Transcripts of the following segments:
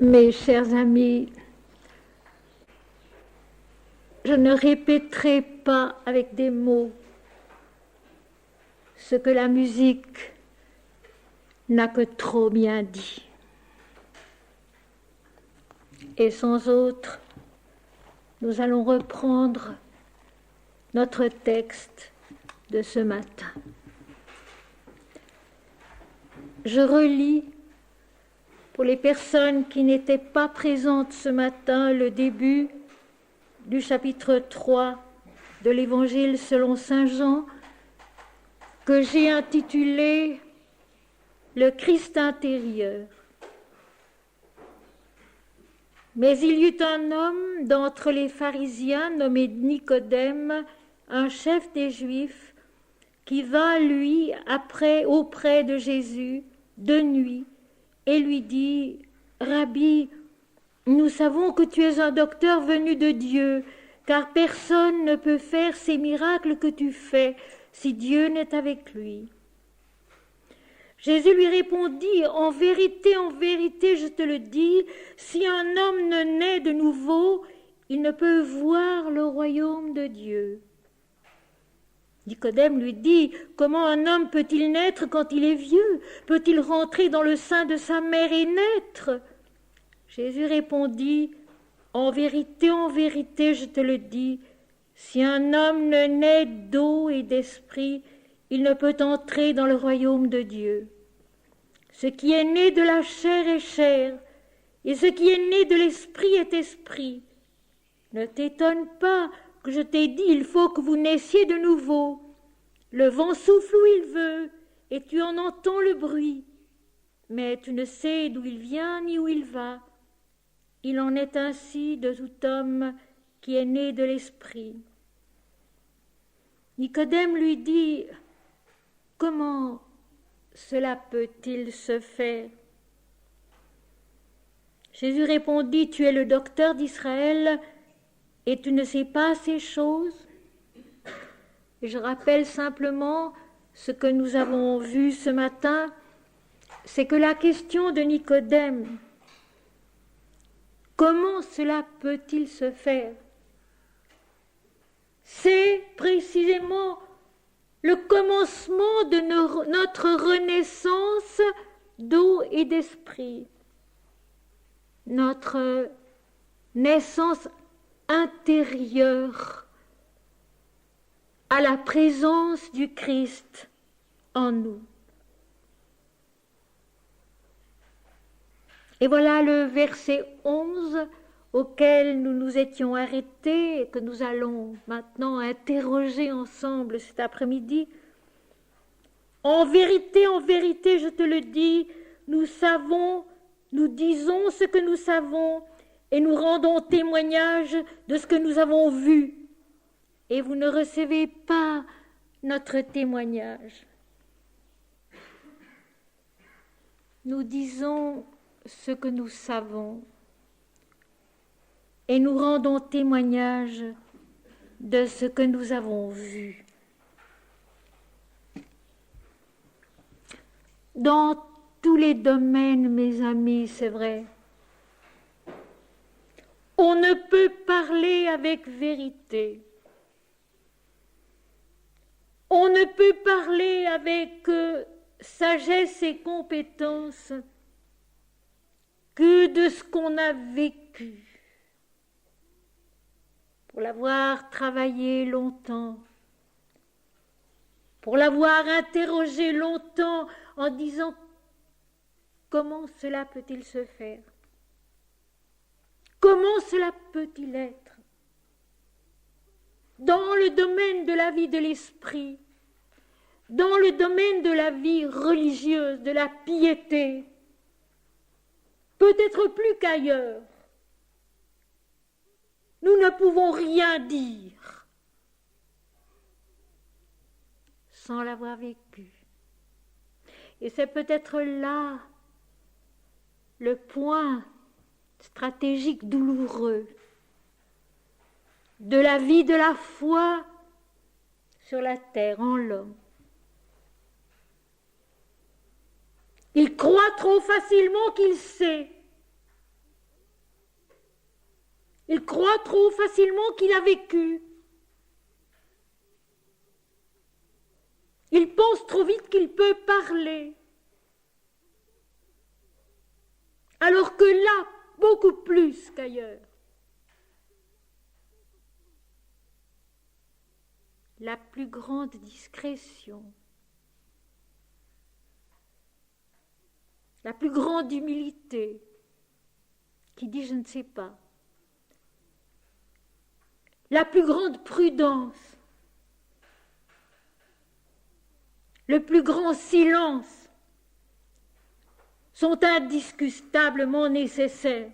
Mes chers amis, je ne répéterai pas avec des mots ce que la musique n'a que trop bien dit. Et sans autre, nous allons reprendre notre texte de ce matin. Je relis, pour les personnes qui n'étaient pas présentes ce matin, le début du chapitre 3 de l'Évangile selon saint Jean, que j'ai intitulé « Le Christ intérieur ». Mais il y eut un homme d'entre les pharisiens nommé Nicodème, un chef des Juifs, qui vint, lui, auprès de Jésus, de nuit, et lui dit « Rabbi, nous savons que tu es un docteur venu de Dieu, car personne ne peut faire ces miracles que tu fais si Dieu n'est avec lui. » Jésus lui répondit « En vérité, je te le dis, si un homme ne naît de nouveau, il ne peut voir le royaume de Dieu. » Nicodème lui dit « Comment un homme peut-il naître quand il est vieux? Peut-il rentrer dans le sein de sa mère et naître ?» Jésus répondit « En vérité, je te le dis, si un homme ne naît d'eau et d'esprit, il ne peut entrer dans le royaume de Dieu. Ce qui est né de la chair est chair, et ce qui est né de l'esprit est esprit. Ne t'étonne pas que je t'ai dit, il faut que vous naissiez de nouveau. Le vent souffle où il veut, et tu en entends le bruit, mais tu ne sais d'où il vient ni où il va. Il en est ainsi de tout homme qui est né de l'esprit. » Nicodème lui dit « Comment cela peut-il se faire ?» Jésus répondit « Tu es le docteur d'Israël et tu ne sais pas ces choses ?» Je rappelle simplement ce que nous avons vu ce matin, c'est que la question de Nicodème, comment cela peut-il se faire? C'est précisément le commencement de notre renaissance d'eau et d'esprit, notre naissance intérieure à la présence du Christ en nous. Et voilà le verset 11 auquel nous nous étions arrêtés et que nous allons maintenant interroger ensemble cet après-midi. En vérité, je te le dis, nous disons ce que nous savons et nous rendons témoignage de ce que nous avons vu. Et vous ne recevez pas notre témoignage. Nous disons ce que nous savons et nous rendons témoignage de ce que nous avons vu. Dans tous les domaines, mes amis, c'est vrai, on ne peut parler avec vérité. On ne peut parler avec sagesse et compétence que de ce qu'on a vécu. Pour l'avoir travaillé longtemps, pour l'avoir interrogé longtemps en disant comment cela peut-il se faire? Comment cela peut-il être? Dans le domaine de la vie de l'esprit, dans le domaine de la vie religieuse, de la piété, peut-être plus qu'ailleurs, nous ne pouvons rien dire sans l'avoir vécu. Et c'est peut-être là le point stratégique douloureux de la vie de la foi sur la terre en l'homme. Il croit trop facilement qu'il sait. Il croit trop facilement qu'il a vécu. Il pense trop vite qu'il peut parler. Alors que là, beaucoup plus qu'ailleurs, la plus grande discrétion, la plus grande humilité, qui dit je ne sais pas, la plus grande prudence, le plus grand silence sont indiscutablement nécessaires.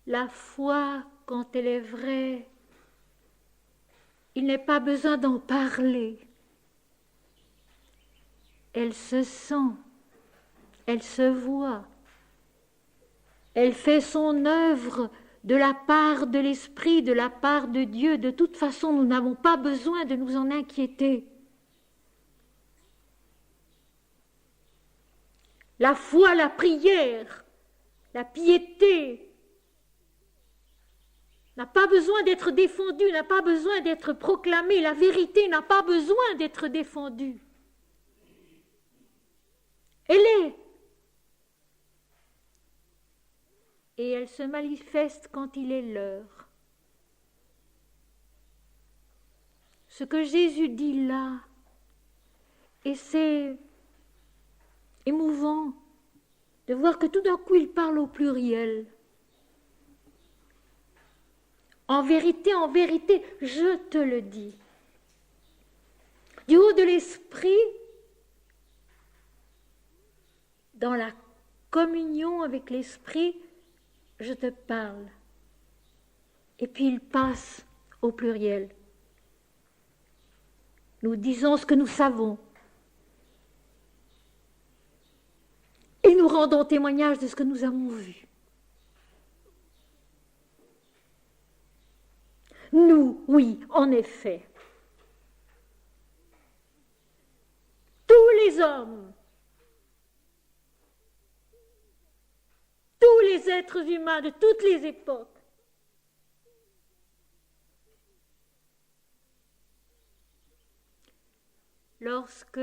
La foi, quand elle est vraie, il n'est pas besoin d'en parler. Elle se sent, elle se voit, elle fait son œuvre de la part de l'Esprit, de la part de Dieu. De toute façon, nous n'avons pas besoin de nous en inquiéter. La foi, la prière, la piété n'a pas besoin d'être défendue, n'a pas besoin d'être proclamée. La vérité n'a pas besoin d'être défendue. Elle est. Et elle se manifeste quand il est l'heure. Ce que Jésus dit là, et c'est émouvant de voir que tout d'un coup il parle au pluriel. En vérité, je te le dis. Du haut de l'esprit, dans la communion avec l'esprit, je te parle. Et puis il passe au pluriel. Nous disons ce que nous savons. Et nous rendons témoignage de ce que nous avons vu. Nous, oui, en effet. Tous les hommes, tous les êtres humains de toutes les époques, lorsque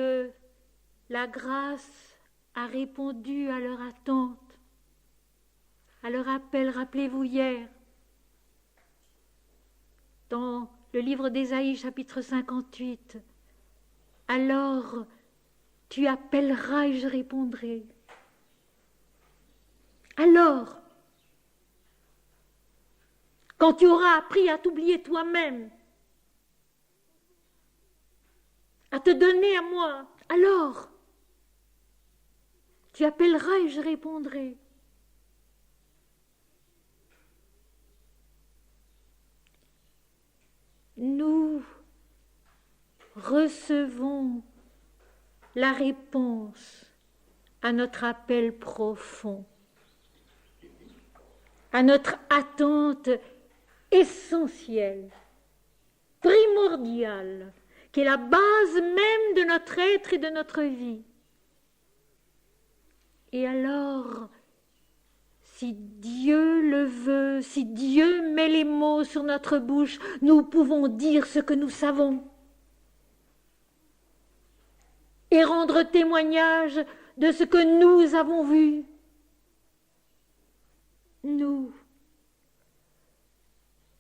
la grâce a répondu à leur attente, à leur appel, rappelez-vous hier, dans le livre d'Ésaïe, chapitre 58, « Alors tu appelleras et je répondrai. » Alors, quand tu auras appris à t'oublier toi-même, à te donner à moi, alors tu appelleras et je répondrai. Nous recevons la réponse à notre appel profond, à notre attente essentielle, primordiale, qui est la base même de notre être et de notre vie. Et alors, si Dieu le veut, si Dieu met les mots sur notre bouche, nous pouvons dire ce que nous savons et rendre témoignage de ce que nous avons vu. Nous,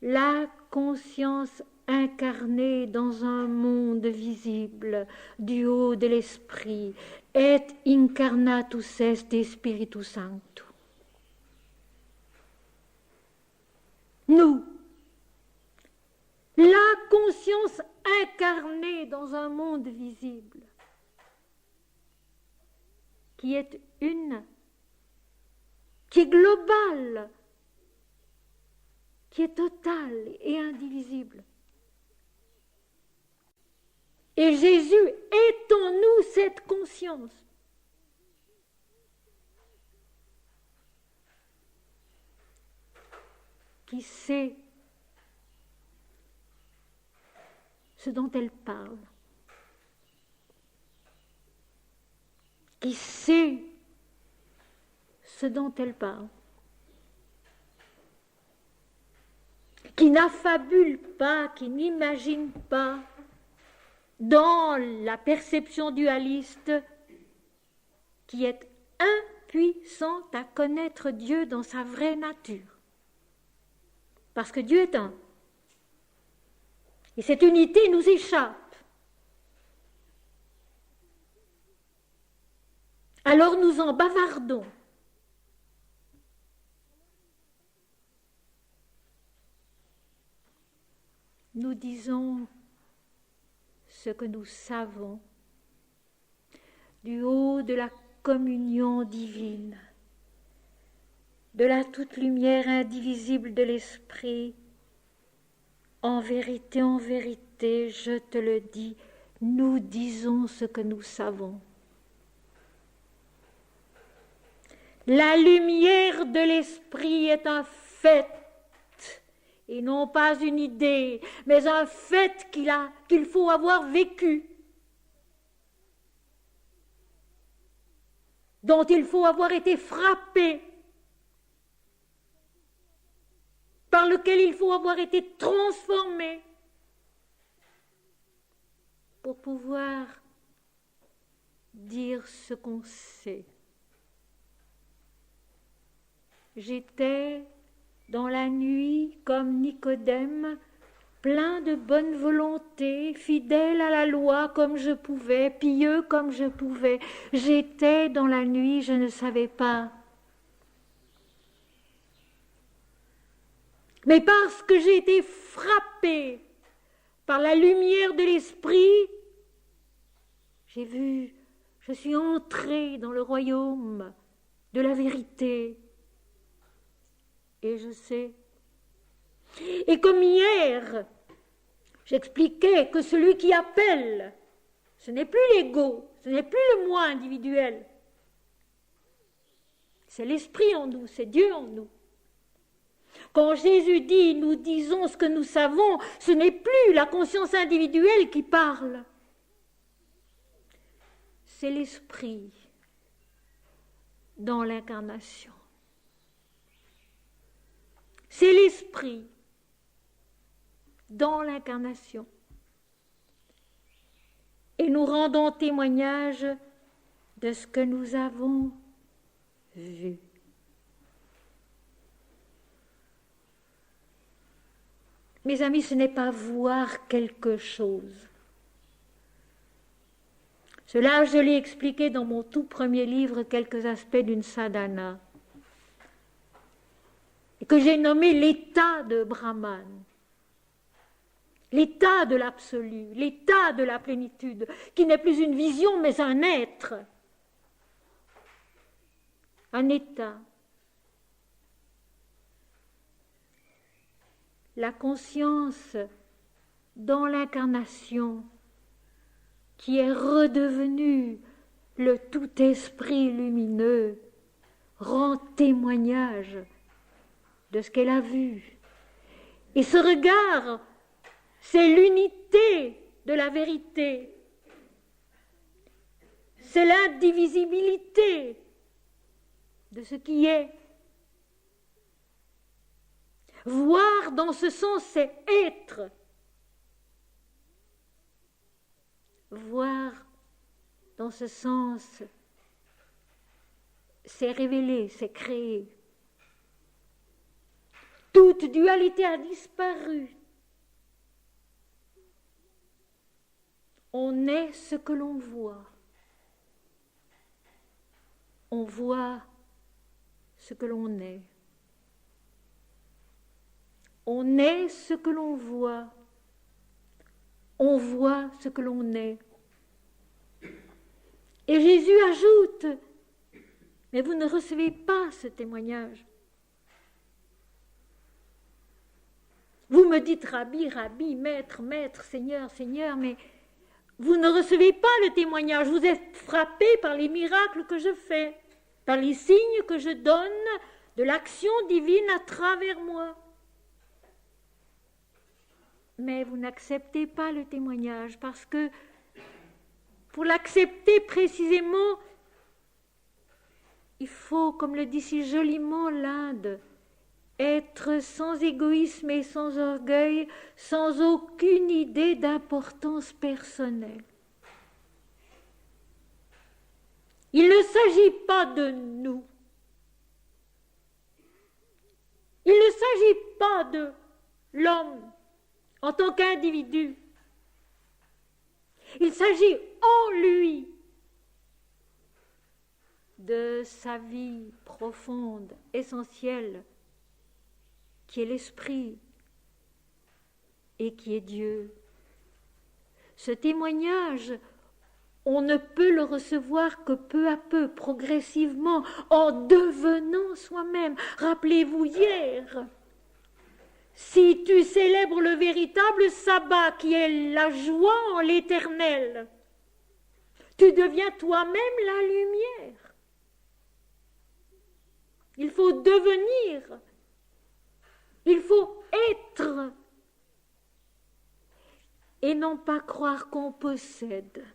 la conscience incarnée dans un monde visible du haut de l'esprit, et incarnatus est Spiritus Sanctus. Nous, la conscience incarnée dans un monde visible, qui est une, qui est globale, qui est totale et indivisible. Et Jésus est en nous cette conscience. Qui sait ce dont elle parle, qui sait ce dont elle parle, qui n'affabule pas, qui n'imagine pas, dans la perception dualiste, qui est impuissante à connaître Dieu dans sa vraie nature. Parce que Dieu est un. Et cette unité nous échappe. Alors nous en bavardons. Nous disons ce que nous savons du haut de la communion divine, de la toute lumière indivisible de l'Esprit. En vérité, je te le dis, nous disons ce que nous savons. La lumière de l'Esprit est un fait, et non pas une idée, mais un fait qu'il faut avoir vécu, dont il faut avoir été frappé, par lequel il faut avoir été transformé pour pouvoir dire ce qu'on sait. J'étais dans la nuit comme Nicodème, plein de bonne volonté, fidèle à la loi comme je pouvais, pieux comme je pouvais. J'étais dans la nuit, je ne savais pas. Mais parce que j'ai été frappée par la lumière de l'Esprit, j'ai vu, je suis entrée dans le royaume de la vérité. Et je sais. Et comme hier, j'expliquais que celui qui appelle, ce n'est plus l'ego, ce n'est plus le moi individuel. C'est l'Esprit en nous, c'est Dieu en nous. Quand Jésus dit « nous disons ce que nous savons », ce n'est plus la conscience individuelle qui parle. C'est l'Esprit dans l'incarnation. C'est l'Esprit dans l'incarnation. Et nous rendons témoignage de ce que nous avons vu. Mes amis, ce n'est pas voir quelque chose. Cela, je l'ai expliqué dans mon tout premier livre, quelques aspects d'une sadhana, et que j'ai nommé l'état de Brahman, l'état de l'absolu, l'état de la plénitude, qui n'est plus une vision, mais un être, un état. La conscience dans l'incarnation qui est redevenue le tout-esprit lumineux rend témoignage de ce qu'elle a vu. Et ce regard, c'est l'unité de la vérité. C'est l'indivisibilité de ce qui est. Voir dans ce sens, c'est être. Voir dans ce sens, c'est révéler, c'est créer. Toute dualité a disparu. On est ce que l'on voit. On voit ce que l'on est. On est ce que l'on voit. On voit ce que l'on est. Et Jésus ajoute, mais vous ne recevez pas ce témoignage. Vous me dites Rabbi, Rabbi, Maître, Maître, Seigneur, Seigneur, mais vous ne recevez pas le témoignage. Vous êtes frappé par les miracles que je fais, par les signes que je donne de l'action divine à travers moi. Mais vous n'acceptez pas le témoignage parce que pour l'accepter précisément, Il faut, comme le dit si joliment l'Inde, être sans égoïsme et sans orgueil, sans aucune idée d'importance personnelle. Il ne s'agit pas de nous. Il ne s'agit pas de l'homme en tant qu'individu. Il s'agit en lui de sa vie profonde, essentielle, qui est l'esprit et qui est Dieu. Ce témoignage, on ne peut le recevoir que peu à peu, progressivement, en devenant soi-même. Rappelez-vous hier, si tu célèbres le véritable sabbat qui est la joie en l'Éternel, tu deviens toi-même la lumière. Il faut devenir, il faut être, et non pas croire qu'on possède.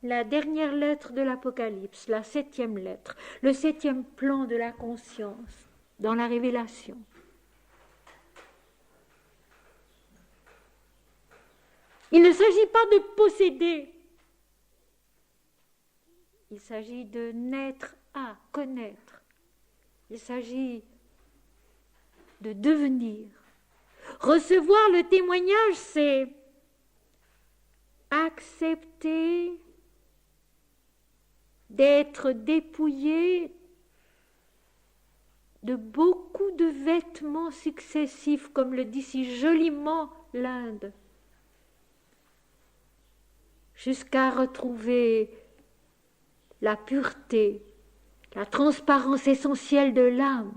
La dernière lettre de l'Apocalypse, la 7e lettre, le 7e plan de la conscience dans la révélation. Il ne s'agit pas de posséder, il s'agit de naître à connaître. Il s'agit de devenir. Recevoir le témoignage, c'est accepter d'être dépouillé de beaucoup de vêtements successifs, comme le dit si joliment l'Inde, jusqu'à retrouver la pureté, la transparence essentielle de l'âme,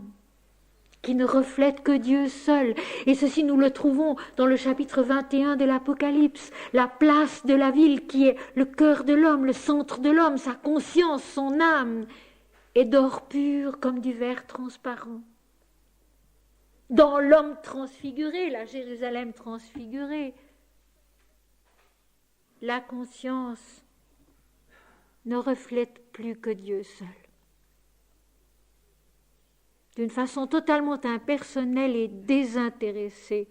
qui ne reflète que Dieu seul. Et ceci, nous le trouvons dans le chapitre 21 de l'Apocalypse, la place de la ville qui est le cœur de l'homme, le centre de l'homme, sa conscience, son âme, est d'or pur comme du verre transparent. Dans l'homme transfiguré, la Jérusalem transfigurée, la conscience ne reflète plus que Dieu seul. D'une façon totalement impersonnelle et désintéressée.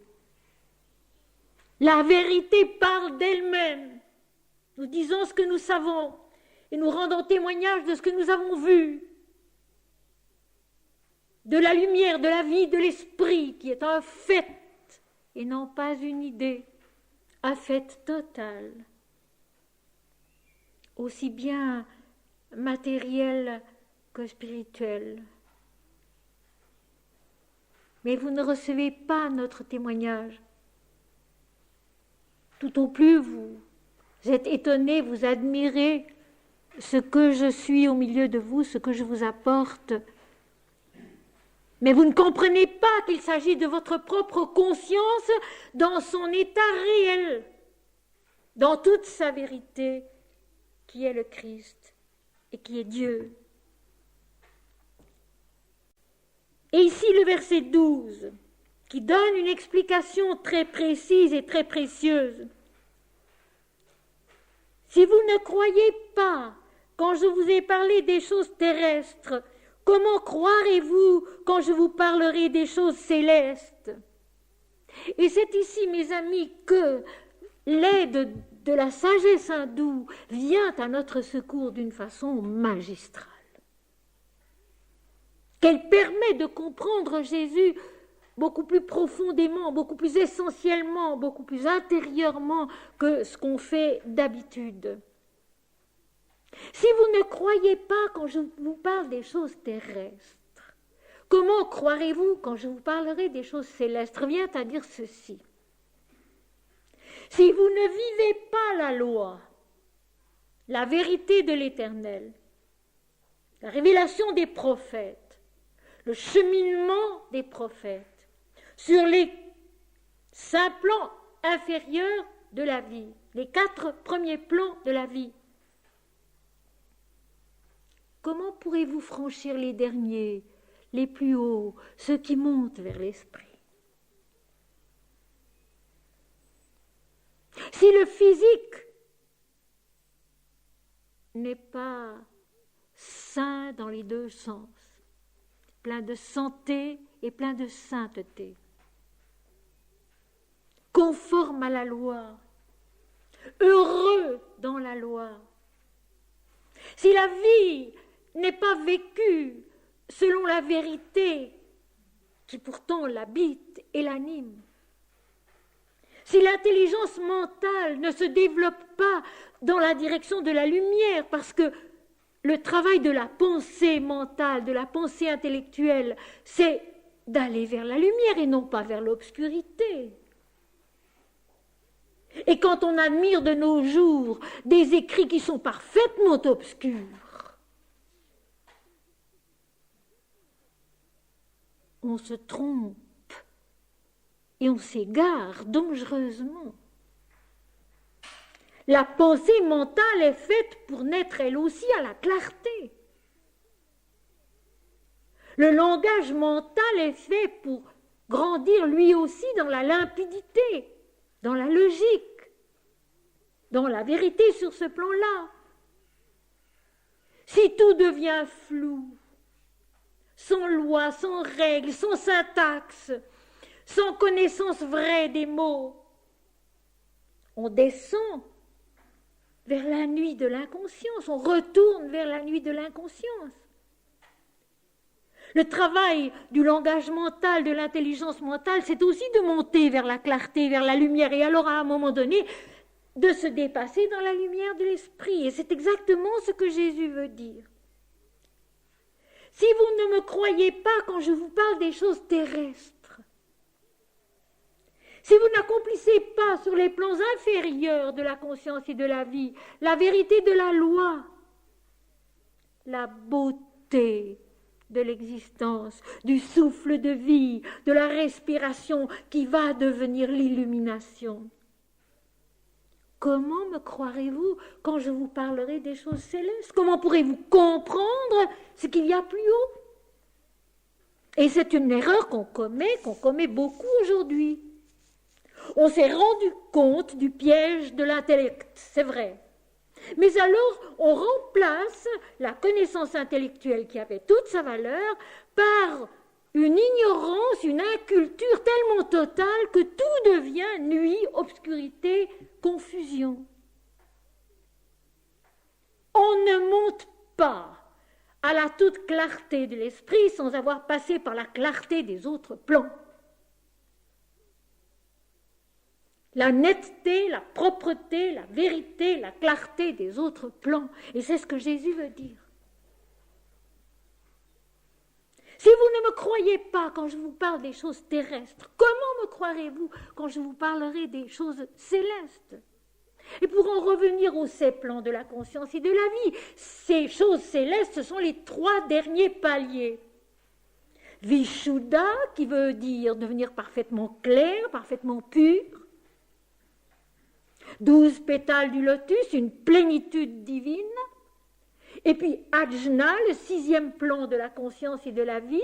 La vérité parle d'elle-même. Nous disons ce que nous savons et nous rendons témoignage de ce que nous avons vu. De la lumière, de la vie, de l'esprit qui est un fait et non pas une idée, un fait total. Aussi bien matériel que spirituel. Mais vous ne recevez pas notre témoignage. Tout au plus, vous êtes étonnés, vous admirez ce que je suis au milieu de vous, ce que je vous apporte. Mais vous ne comprenez pas qu'il s'agit de votre propre conscience dans son état réel, dans toute sa vérité, qui est le Christ et qui est Dieu. Et ici le verset 12, qui donne une explication très précise et très précieuse. Si vous ne croyez pas quand je vous ai parlé des choses terrestres, comment croirez-vous quand je vous parlerai des choses célestes? Et c'est ici, mes amis, que l'aide de la sagesse hindoue vient à notre secours d'une façon magistrale. Qu'elle permet de comprendre Jésus beaucoup plus profondément, beaucoup plus essentiellement, beaucoup plus intérieurement que ce qu'on fait d'habitude. Si vous ne croyez pas quand je vous parle des choses terrestres, comment croirez-vous quand je vous parlerai des choses célestes? Vient à dire ceci. Si vous ne vivez pas la loi, la vérité de l'Éternel, la révélation des prophètes, le cheminement des prophètes, sur les 5 plans inférieurs de la vie, les 4 premiers plans de la vie, comment pourrez-vous franchir les derniers, les plus hauts, ceux qui montent vers l'esprit? Si le physique n'est pas saint dans les deux sens, plein de santé et plein de sainteté, conforme à la loi, heureux dans la loi. Si la vie n'est pas vécue selon la vérité qui pourtant l'habite et l'anime, si l'intelligence mentale ne se développe pas dans la direction de la lumière, parce que le travail de la pensée mentale, de la pensée intellectuelle, c'est d'aller vers la lumière et non pas vers l'obscurité. Et quand on admire de nos jours des écrits qui sont parfaitement obscurs, on se trompe et on s'égare dangereusement. La pensée mentale est faite pour naître elle aussi à la clarté. Le langage mental est fait pour grandir lui aussi dans la limpidité, dans la logique, dans la vérité sur ce plan-là. Si tout devient flou, sans loi, sans règle, sans syntaxe, sans connaissance vraie des mots, on descend vers la nuit de l'inconscience, on retourne vers la nuit de l'inconscience. Le travail du langage mental, de l'intelligence mentale, c'est aussi de monter vers la clarté, vers la lumière, et alors à un moment donné, de se dépasser dans la lumière de l'esprit. Et c'est exactement ce que Jésus veut dire. Si vous ne me croyez pas quand je vous parle des choses terrestres, si vous n'accomplissez pas sur les plans inférieurs de la conscience et de la vie la vérité de la loi, la beauté de l'existence, du souffle de vie, de la respiration qui va devenir l'illumination, comment me croirez-vous quand je vous parlerai des choses célestes? Comment pourrez-vous comprendre ce qu'il y a plus haut? Et c'est une erreur qu'on commet beaucoup aujourd'hui. On s'est rendu compte du piège de l'intellect, c'est vrai. Mais alors, on remplace la connaissance intellectuelle qui avait toute sa valeur par une ignorance, une inculture tellement totale que tout devient nuit, obscurité, confusion. On ne monte pas à la toute clarté de l'esprit sans avoir passé par la clarté des autres plans. La netteté, la propreté, la vérité, la clarté des autres plans. Et c'est ce que Jésus veut dire. Si vous ne me croyez pas quand je vous parle des choses terrestres, comment me croirez-vous quand je vous parlerai des choses célestes? Et pour en revenir aux 7 plans de la conscience et de la vie, ces choses célestes, ce sont les 3 derniers paliers. Vishuddha, qui veut dire devenir parfaitement clair, parfaitement pur. 12 pétales du lotus, une plénitude divine. Et puis Ajna, le 6e plan de la conscience et de la vie,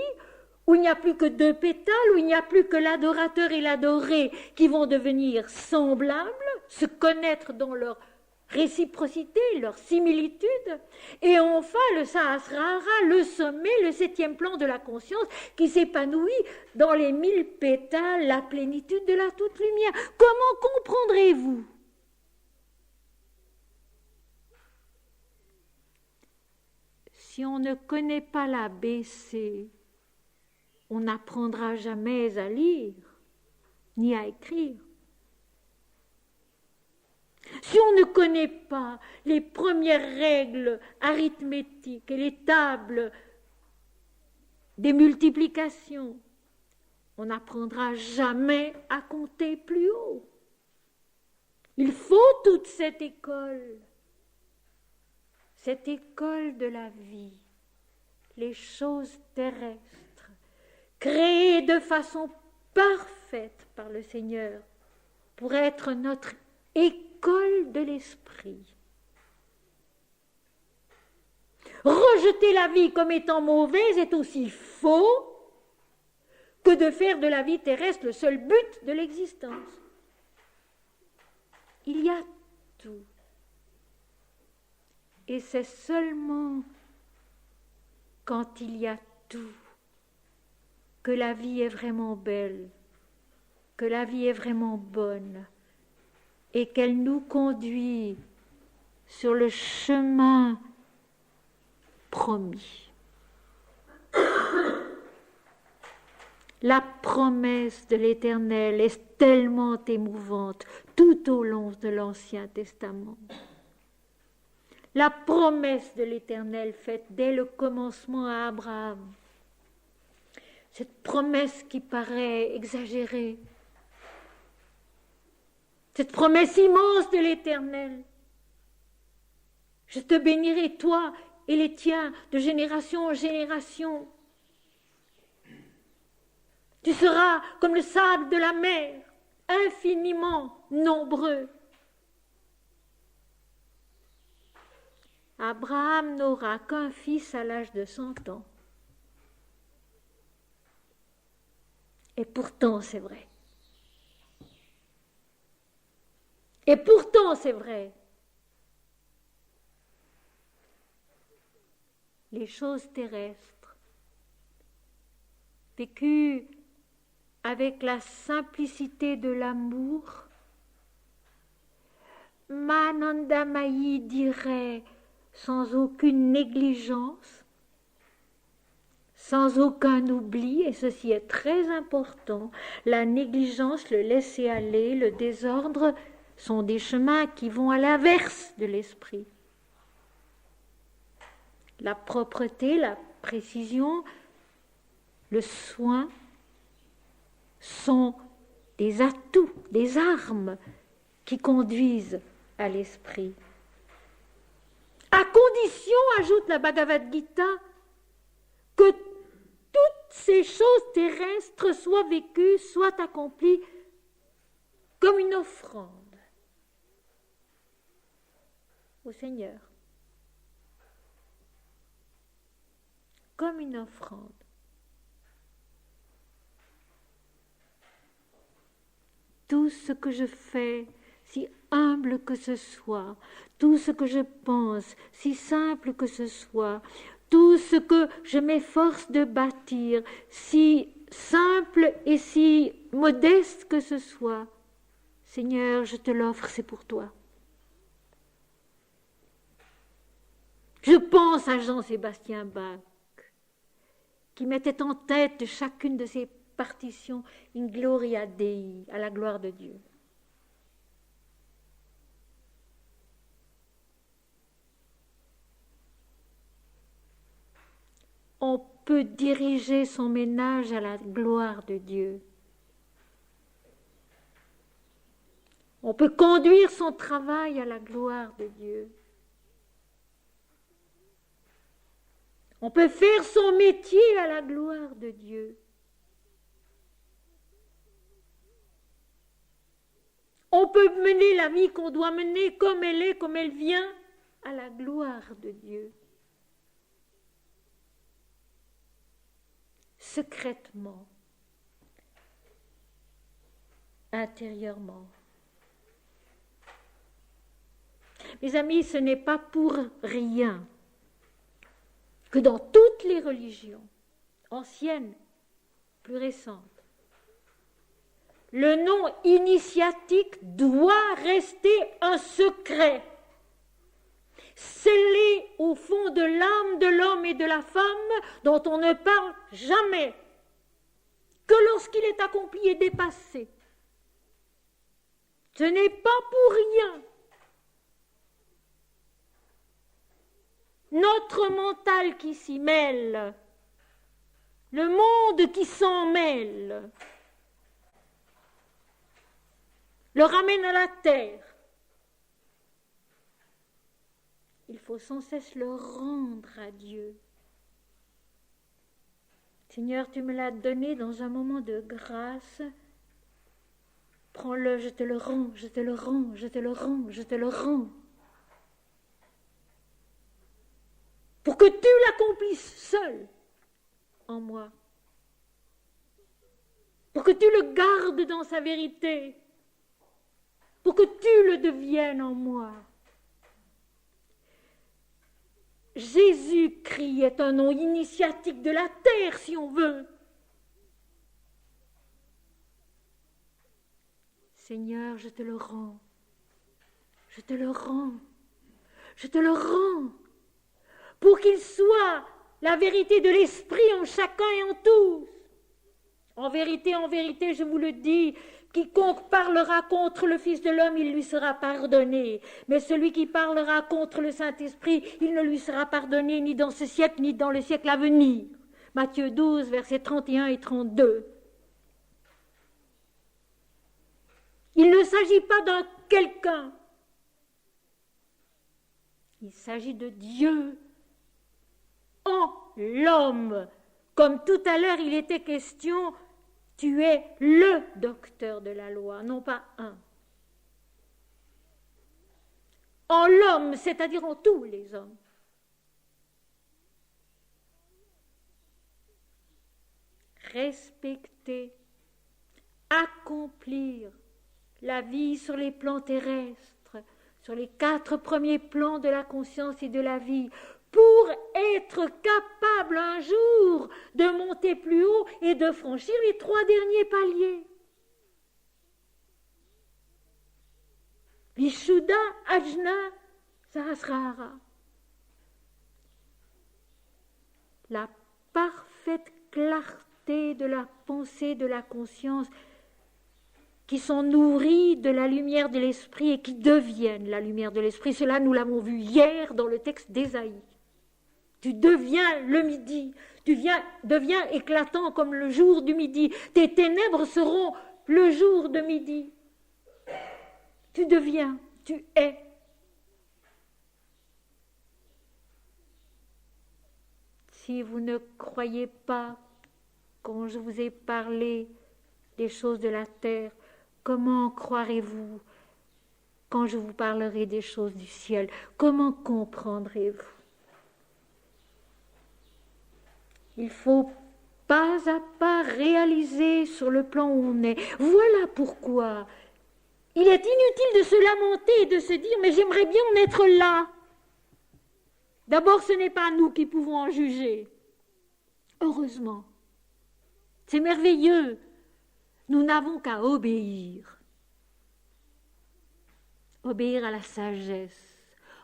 où il n'y a plus que 2 pétales, où il n'y a plus que l'adorateur et l'adoré qui vont devenir semblables, se connaître dans leur réciprocité, leur similitude. Et enfin le Sahasrara, le sommet, le 7e plan de la conscience, qui s'épanouit dans les 1000 pétales, la plénitude de la toute lumière. Comment comprendrez-vous ? Si on ne connaît pas l'ABC, on n'apprendra jamais à lire, ni à écrire. Si on ne connaît pas les premières règles arithmétiques et les tables des multiplications, on n'apprendra jamais à compter plus haut. Il faut toute cette école de la vie, les choses terrestres, créées de façon parfaite par le Seigneur, pour être notre école de l'esprit. Rejeter la vie comme étant mauvaise est aussi faux que de faire de la vie terrestre le seul but de l'existence. Il y a tout. Et c'est seulement quand il y a tout, que la vie est vraiment belle, que la vie est vraiment bonne et qu'elle nous conduit sur le chemin promis. La promesse de l'Éternel est tellement émouvante tout au long de l'Ancien Testament. La promesse de l'Éternel faite dès le commencement à Abraham. Cette promesse qui paraît exagérée. Cette promesse immense de l'Éternel. Je te bénirai, toi et les tiens, de génération en génération. Tu seras comme le sable de la mer, infiniment nombreux. Abraham n'aura qu'un fils à l'âge de 100 ans. Et pourtant, c'est vrai. Et pourtant, c'est vrai. Les choses terrestres, vécues avec la simplicité de l'amour, Manandamayi dirait sans aucune négligence, sans aucun oubli, et ceci est très important, la négligence, le laisser-aller, le désordre sont des chemins qui vont à l'inverse de l'esprit. La propreté, la précision, le soin sont des atouts, des armes qui conduisent à l'esprit. À condition, ajoute la Bhagavad Gita, que toutes ces choses terrestres soient vécues, soient accomplies comme une offrande au Seigneur. Comme une offrande. Tout ce que je fais, si humble que ce soit, tout ce que je pense, si simple que ce soit, tout ce que je m'efforce de bâtir, si simple et si modeste que ce soit, Seigneur, je te l'offre, c'est pour toi. Je pense à Jean-Sébastien Bach, qui mettait en tête de chacune de ses partitions in gloria Dei, à la gloire de Dieu. On peut diriger son ménage à la gloire de Dieu. On peut conduire son travail à la gloire de Dieu. On peut faire son métier à la gloire de Dieu. On peut mener la vie qu'on doit mener comme elle est, comme elle vient, à la gloire de Dieu. Secrètement, intérieurement. Mes amis, ce n'est pas pour rien que dans toutes les religions, anciennes, plus récentes, le nom initiatique doit rester un secret, scellé au fond de l'âme de l'homme et de la femme, dont on ne parle jamais, que lorsqu'il est accompli et dépassé. Ce n'est pas pour rien. Notre mental qui s'y mêle, le monde qui s'en mêle, le ramène à la terre. Il faut sans cesse le rendre à Dieu. Seigneur, tu me l'as donné dans un moment de grâce. Prends-le, je te le rends, je te le rends, je te le rends, je te le rends. Pour que tu l'accomplisses seul en moi. Pour que tu le gardes dans sa vérité. Pour que tu le deviennes en moi. Jésus-Christ Saint-Esprit est un nom initiatique de la terre, si on veut. Seigneur, je te le rends. Je te le rends. Je te le rends. Pour qu'il soit la vérité de l'Esprit en chacun et en tous. En vérité, je vous le dis, quiconque parlera contre le Fils de l'homme, il lui sera pardonné. Mais celui qui parlera contre le Saint-Esprit, il ne lui sera pardonné ni dans ce siècle, ni dans le siècle à venir. Matthieu 12, versets 31 et 32. Il ne s'agit pas d'un quelqu'un. Il s'agit de Dieu en l'homme. Comme tout à l'heure, il était question, tu es le docteur de la loi, non pas un. En l'homme, c'est-à-dire en tous les hommes. Respecter, accomplir la vie sur les plans terrestres, sur les 4 premiers plans de la conscience et de la vie, pour être capable un jour de monter plus haut et de franchir les 3 derniers paliers. Vishuddha Ajna Sahasrara. La parfaite clarté de la pensée, de la conscience, qui sont nourris de la lumière de l'esprit et qui deviennent la lumière de l'esprit. Cela, nous l'avons vu hier dans le texte d'Ésaïe. Tu deviens le midi, tu deviens éclatant comme le jour du midi. Tes ténèbres seront le jour de midi. Tu deviens, tu es. Si vous ne croyez pas quand je vous ai parlé des choses de la terre, comment croirez-vous quand je vous parlerai des choses du ciel? Comment comprendrez-vous? Il faut pas à pas réaliser sur le plan où on est. Voilà pourquoi il est inutile de se lamenter et de se dire « mais j'aimerais bien en être là ». D'abord, ce n'est pas nous qui pouvons en juger. Heureusement. C'est merveilleux. Nous n'avons qu'à obéir. Obéir à la sagesse,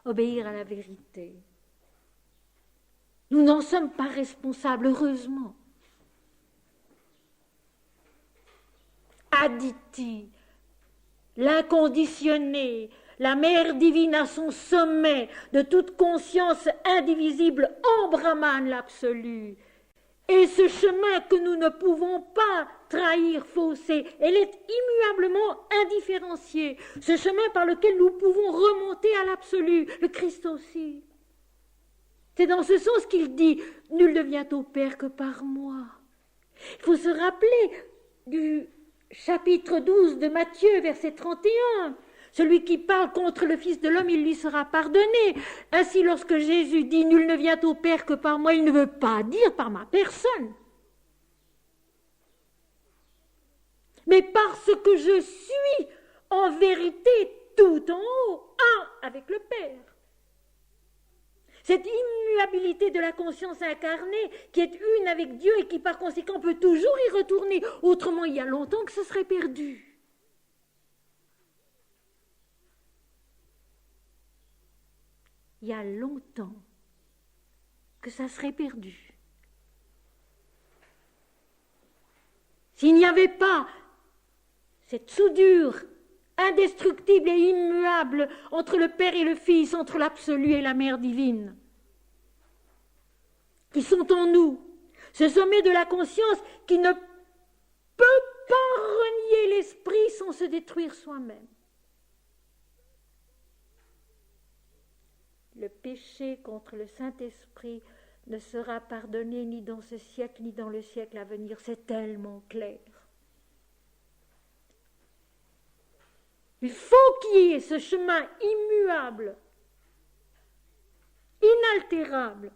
obéir à la vérité. Nous n'en sommes pas responsables, heureusement. Aditi, l'inconditionné, la mère divine à son sommet de toute conscience indivisible en Brahman l'absolu. Et ce chemin que nous ne pouvons pas trahir, fausser, elle est immuablement indifférenciée. Ce chemin par lequel nous pouvons remonter à l'absolu, le Christ aussi. C'est dans ce sens qu'il dit « Nul ne vient au Père que par moi ». Il faut se rappeler du chapitre 12 de Matthieu, verset 31. Celui qui parle contre le Fils de l'homme, il lui sera pardonné. Ainsi, lorsque Jésus dit « Nul ne vient au Père que par moi », il ne veut pas dire par ma personne. Mais parce que je suis en vérité tout en haut, un avec le Père. Cette immuabilité de la conscience incarnée qui est une avec Dieu et qui par conséquent peut toujours y retourner. Autrement, il y a longtemps que ce serait perdu. Il y a longtemps que ça serait perdu. S'il n'y avait pas cette soudure indestructible et immuable entre le Père et le Fils, entre l'absolu et la Mère divine, qui sont en nous, ce sommet de la conscience qui ne peut pas renier l'esprit sans se détruire soi-même. Le péché contre le Saint-Esprit ne sera pardonné ni dans ce siècle ni dans le siècle à venir, c'est tellement clair. Il faut qu'il y ait ce chemin immuable, inaltérable.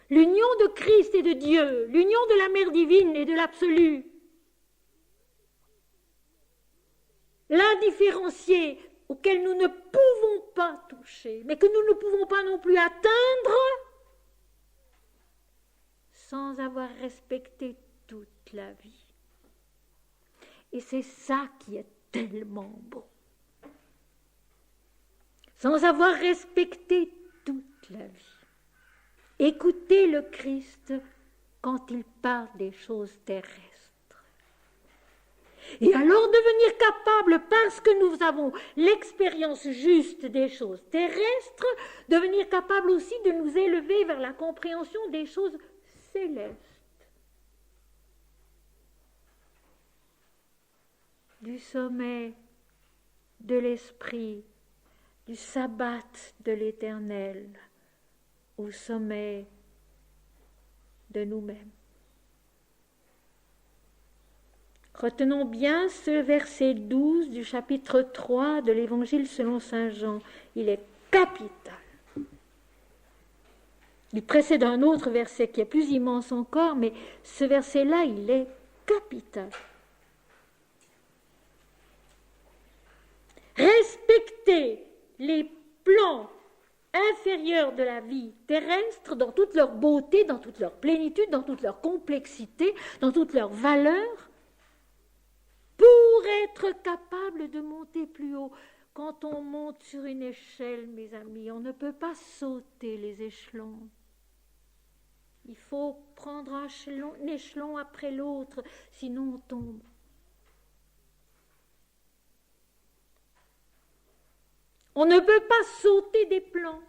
L'union de Christ et de Dieu, l'union de la Mère divine et de l'absolu. L'indifférencié auxquels nous ne pouvons pas toucher, mais que nous ne pouvons pas non plus atteindre sans avoir respecté toute la vie. Et c'est ça qui est tellement beau. Sans avoir respecté toute la vie. Écoutez le Christ quand il parle des choses terrestres. Et alors devenir capable, parce que nous avons l'expérience juste des choses terrestres, devenir capable aussi de nous élever vers la compréhension des choses célestes. Du sommet de l'esprit, du sabbat de l'Éternel, au sommet de nous-mêmes. Retenons bien ce verset 12 du chapitre 3 de l'Évangile selon saint Jean. Il est capital. Il précède un autre verset qui est plus immense encore, mais ce verset-là, il est capital. Respecter les plans inférieurs de la vie terrestre dans toute leur beauté, dans toute leur plénitude, dans toute leur complexité, dans toute leur valeur, pour être capable de monter plus haut. Quand on monte sur une échelle, mes amis, on ne peut pas sauter les échelons. Il faut prendre un échelon après l'autre, sinon on tombe. On ne peut pas sauter des plans.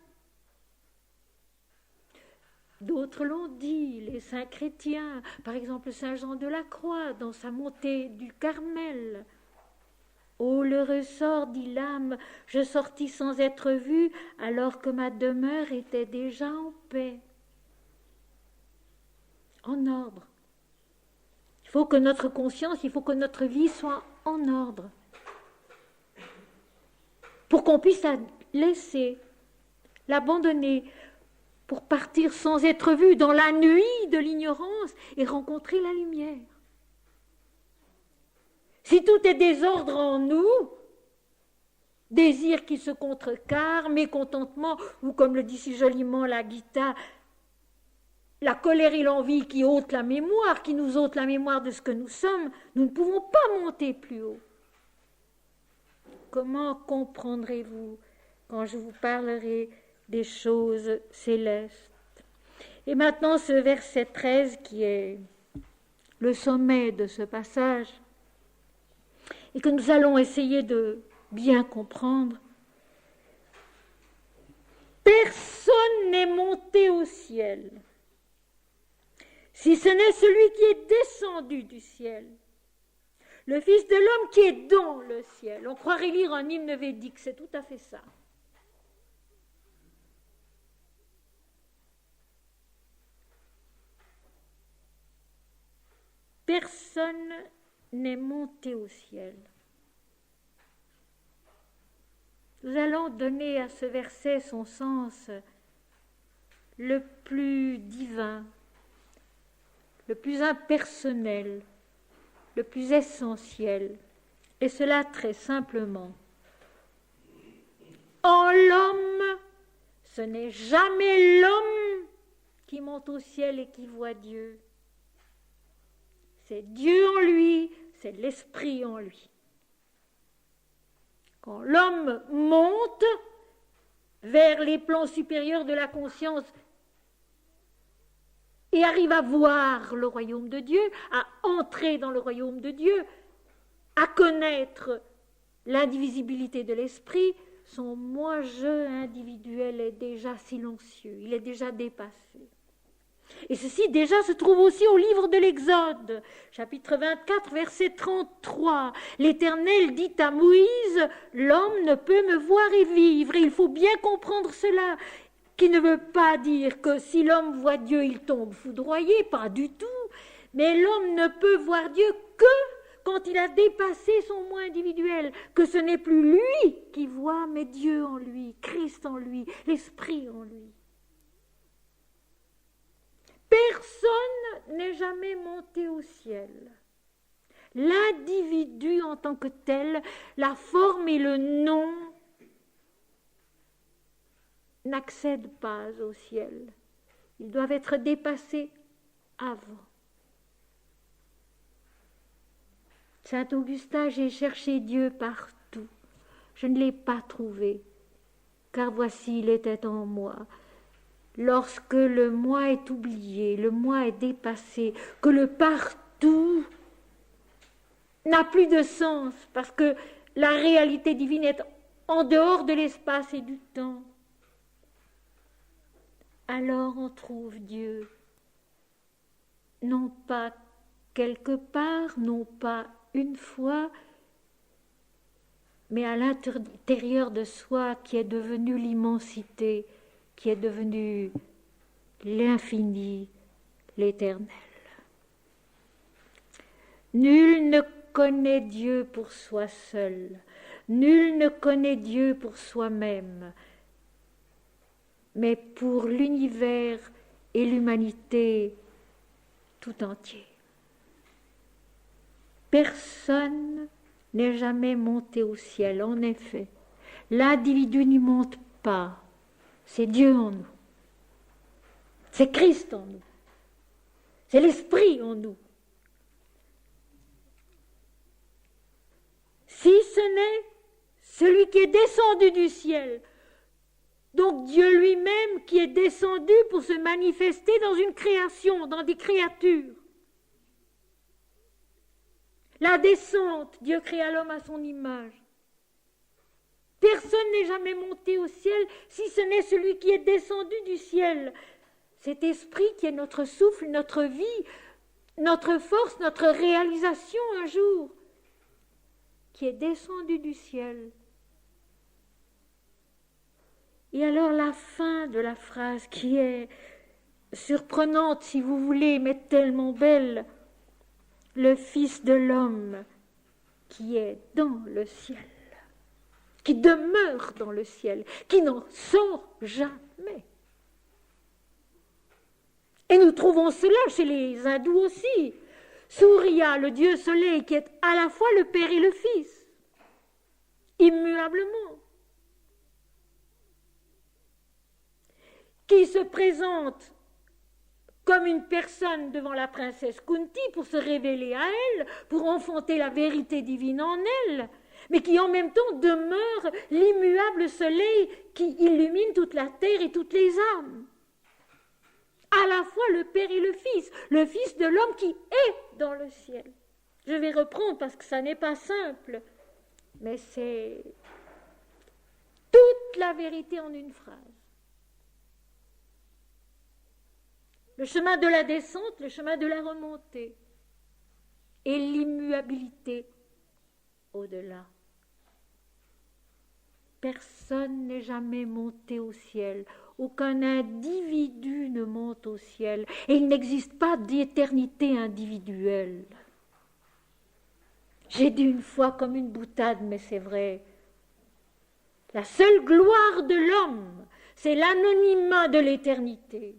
D'autres l'ont dit, les saints chrétiens, par exemple saint Jean de la Croix, dans sa montée du Carmel. « Ô l'heureux sort, dit l'âme, je sortis sans être vue, alors que ma demeure était déjà en paix. » En ordre. Il faut que notre conscience, il faut que notre vie soit en ordre. Pour qu'on puisse la laisser, l'abandonner, pour partir sans être vu dans la nuit de l'ignorance et rencontrer la lumière. Si tout est désordre en nous, désir qui se contrecarre, mécontentement, ou comme le dit si joliment la Gita, la colère et l'envie qui ôtent la mémoire, qui nous ôtent la mémoire de ce que nous sommes, nous ne pouvons pas monter plus haut. Comment comprendrez-vous quand je vous parlerai des choses célestes? Et maintenant, ce verset 13 qui est le sommet de ce passage et que nous allons essayer de bien comprendre. Personne n'est monté au ciel, si ce n'est celui qui est descendu du ciel, le Fils de l'homme qui est dans le ciel. On croirait lire un hymne védique, c'est tout à fait ça. Personne n'est monté au ciel. Nous allons donner à ce verset son sens le plus divin, le plus impersonnel, le plus essentiel, et cela très simplement. En l'homme, ce n'est jamais l'homme qui monte au ciel et qui voit Dieu. C'est Dieu en lui, c'est l'Esprit en lui. Quand l'homme monte vers les plans supérieurs de la conscience et arrive à voir le royaume de Dieu, à entrer dans le royaume de Dieu, à connaître l'indivisibilité de l'esprit, son moi-je individuel est déjà silencieux, il est déjà dépassé. Et ceci déjà se trouve aussi au livre de l'Exode, chapitre 24, verset 33. L'Éternel dit à Moïse, « L'homme ne peut me voir et vivre. » Il faut bien comprendre cela, qui ne veut pas dire que si l'homme voit Dieu, il tombe foudroyé, pas du tout. Mais l'homme ne peut voir Dieu que quand il a dépassé son moi individuel, que ce n'est plus lui qui voit, mais Dieu en lui, Christ en lui, l'Esprit en lui. Personne n'est jamais monté au ciel. L'individu en tant que tel, la forme et le nom n'accèdent pas au ciel. Ils doivent être dépassés avant. Saint Augustin, j'ai cherché Dieu partout. Je ne l'ai pas trouvé, car voici, il était en moi. Lorsque le moi est oublié, le moi est dépassé, que le partout n'a plus de sens, parce que la réalité divine est en dehors de l'espace et du temps, alors on trouve Dieu, non pas quelque part, non pas une fois, mais à l'intérieur de soi qui est devenu l'immensité, qui est devenu l'infini, l'éternel. Nul ne connaît Dieu pour soi seul, nul ne connaît Dieu pour soi-même, mais pour l'univers et l'humanité tout entier. Personne n'est jamais monté au ciel, en effet. L'individu n'y monte pas, c'est Dieu en nous, c'est Christ en nous, c'est l'Esprit en nous. Si ce n'est celui qui est descendu du ciel, donc Dieu lui-même qui est descendu pour se manifester dans une création, dans des créatures. La descente, Dieu créa l'homme à son image. Personne n'est jamais monté au ciel si ce n'est celui qui est descendu du ciel. Cet esprit qui est notre souffle, notre vie, notre force, notre réalisation un jour, qui est descendu du ciel. Et alors la fin de la phrase qui est surprenante si vous voulez, mais tellement belle, le Fils de l'homme qui est dans le ciel, qui demeure dans le ciel, qui n'en sort jamais. Et nous trouvons cela chez les hindous aussi. Surya, le dieu soleil, qui est à la fois le Père et le Fils, immuablement, qui se présente comme une personne devant la princesse Kunti pour se révéler à elle, pour enfanter la vérité divine en elle, mais qui en même temps demeure l'immuable soleil qui illumine toute la terre et toutes les âmes. À la fois le Père et le Fils de l'homme qui est dans le ciel. Je vais reprendre parce que ça n'est pas simple, mais c'est toute la vérité en une phrase. Le chemin de la descente, le chemin de la remontée et l'immuabilité au-delà. Personne n'est jamais monté au ciel, aucun individu ne monte au ciel, et il n'existe pas d'éternité individuelle. J'ai dit une fois comme une boutade, mais c'est vrai, la seule gloire de l'homme, c'est l'anonymat de l'éternité.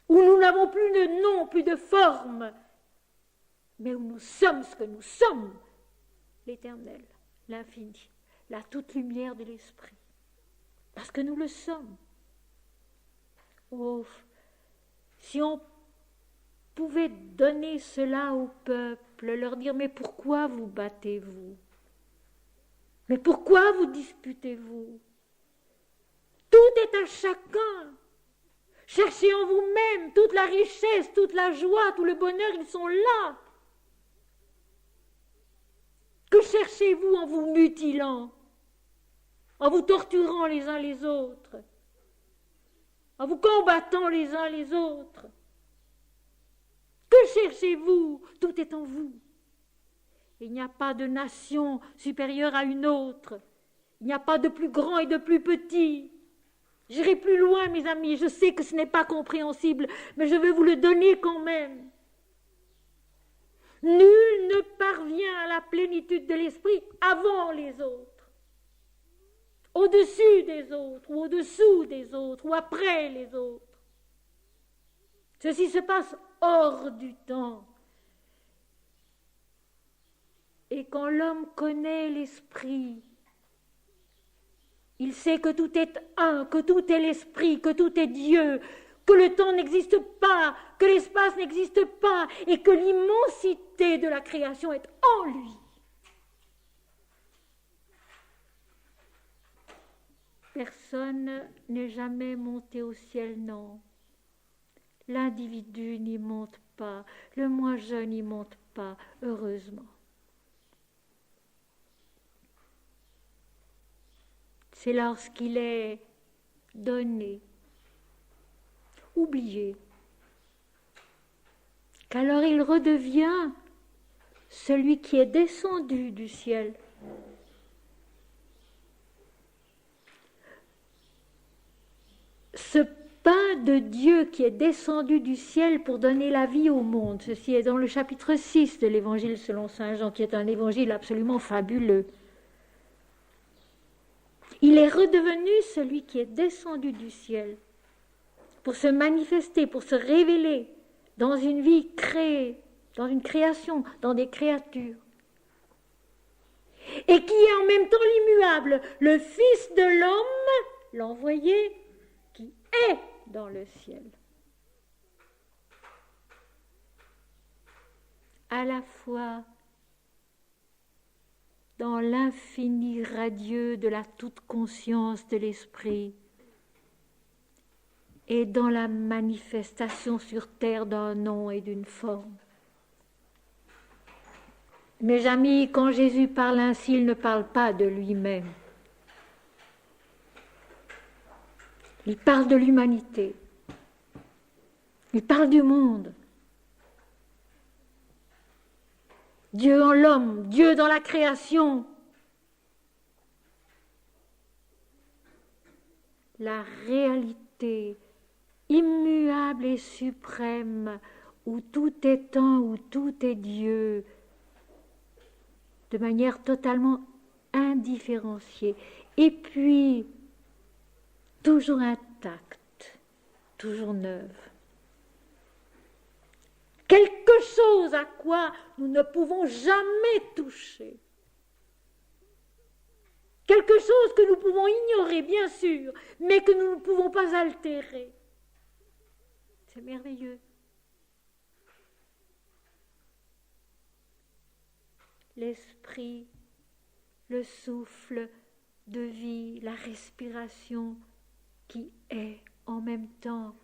Où nous n'avons plus de nom, plus de forme, mais où nous sommes ce que nous sommes, l'éternel, l'infini, la toute lumière de l'esprit, parce que nous le sommes. Oh, si on pouvait donner cela au peuple, leur dire, mais pourquoi vous battez-vous? Mais pourquoi vous disputez-vous? Tout est à chacun. Cherchez en vous-même toute la richesse, toute la joie, tout le bonheur, ils sont là. Que cherchez-vous en vous mutilant, en vous torturant les uns les autres, en vous combattant les uns les autres? Que cherchez-vous? Tout est en vous. Il n'y a pas de nation supérieure à une autre. Il n'y a pas de plus grand et de plus petit. J'irai plus loin, mes amis, je sais que ce n'est pas compréhensible, mais je vais vous le donner quand même. Nul ne parvient à la plénitude de l'esprit avant les autres, au-dessus des autres, ou au-dessous des autres, ou après les autres. Ceci se passe hors du temps. Et quand l'homme connaît l'esprit, il sait que tout est un, que tout est l'esprit, que tout est Dieu, que le temps n'existe pas, que l'espace n'existe pas et que l'immensité de la création est en lui. Personne n'est jamais monté au ciel, non. L'individu n'y monte pas, le moins jeune n'y monte pas, heureusement. C'est lorsqu'il est donné, oublié, qu'alors il redevient celui qui est descendu du ciel. Ce pain de Dieu qui est descendu du ciel pour donner la vie au monde, ceci est dans le chapitre 6 de l'Évangile selon saint Jean, qui est un évangile absolument fabuleux. Il est redevenu celui qui est descendu du ciel pour se manifester, pour se révéler dans une vie créée, dans une création, dans des créatures. Et qui est en même temps l'immuable, le Fils de l'homme, l'envoyé, qui est dans le ciel. À la fois dans l'infini radieux de la toute-conscience de l'esprit et dans la manifestation sur terre d'un nom et d'une forme. Mes amis, quand Jésus parle ainsi, il ne parle pas de lui-même. Il parle de l'humanité. Il parle du monde. Dieu en l'homme, Dieu dans la création. La réalité immuable et suprême, où tout est un, où tout est Dieu, de manière totalement indifférenciée. Et puis, toujours intacte, toujours neuve. Quelque chose à quoi nous ne pouvons jamais toucher. Quelque chose que nous pouvons ignorer, bien sûr, mais que nous ne pouvons pas altérer. C'est merveilleux. L'esprit, le souffle de vie, la respiration qui est en même temps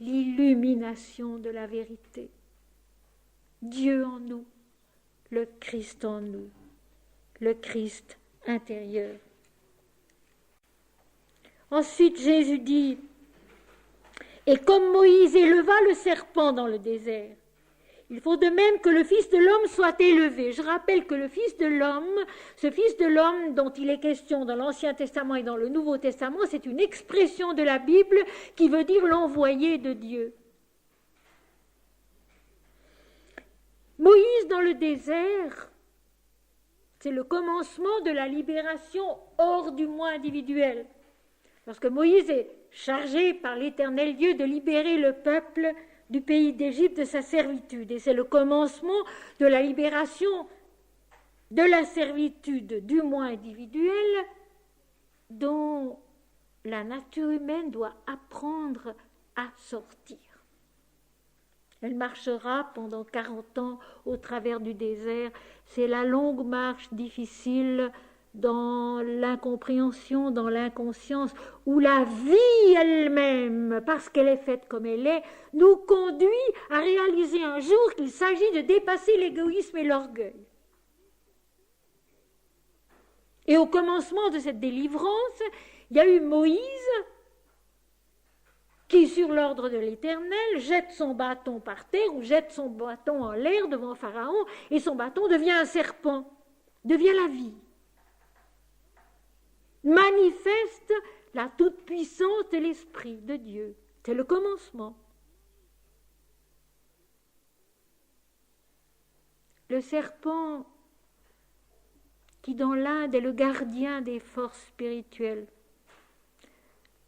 l'illumination de la vérité. Dieu en nous, le Christ en nous, le Christ intérieur. Ensuite, Jésus dit, et comme Moïse éleva le serpent dans le désert, il faut de même que le Fils de l'homme soit élevé. Je rappelle que le Fils de l'homme, ce Fils de l'homme dont il est question dans l'Ancien Testament et dans le Nouveau Testament, c'est une expression de la Bible qui veut dire l'envoyé de Dieu. Moïse dans le désert, c'est le commencement de la libération hors du moi individuel. Lorsque Moïse est chargé par l'Éternel Dieu de libérer le peuple du pays d'Égypte de sa servitude. Et c'est le commencement de la libération de la servitude du moi individuel dont la nature humaine doit apprendre à sortir. Elle marchera pendant 40 ans au travers du désert. C'est la longue marche difficile dans l'incompréhension, dans l'inconscience, où la vie elle-même, parce qu'elle est faite comme elle est, nous conduit à réaliser un jour qu'il s'agit de dépasser l'égoïsme et l'orgueil. Et au commencement de cette délivrance, il y a eu Moïse qui, sur l'ordre de l'Éternel, jette son bâton par terre ou jette son bâton en l'air devant Pharaon, et son bâton devient un serpent, devient la vie. Manifeste la toute-puissance de l'Esprit de Dieu. C'est le commencement. Le serpent qui dans l'Inde est le gardien des forces spirituelles.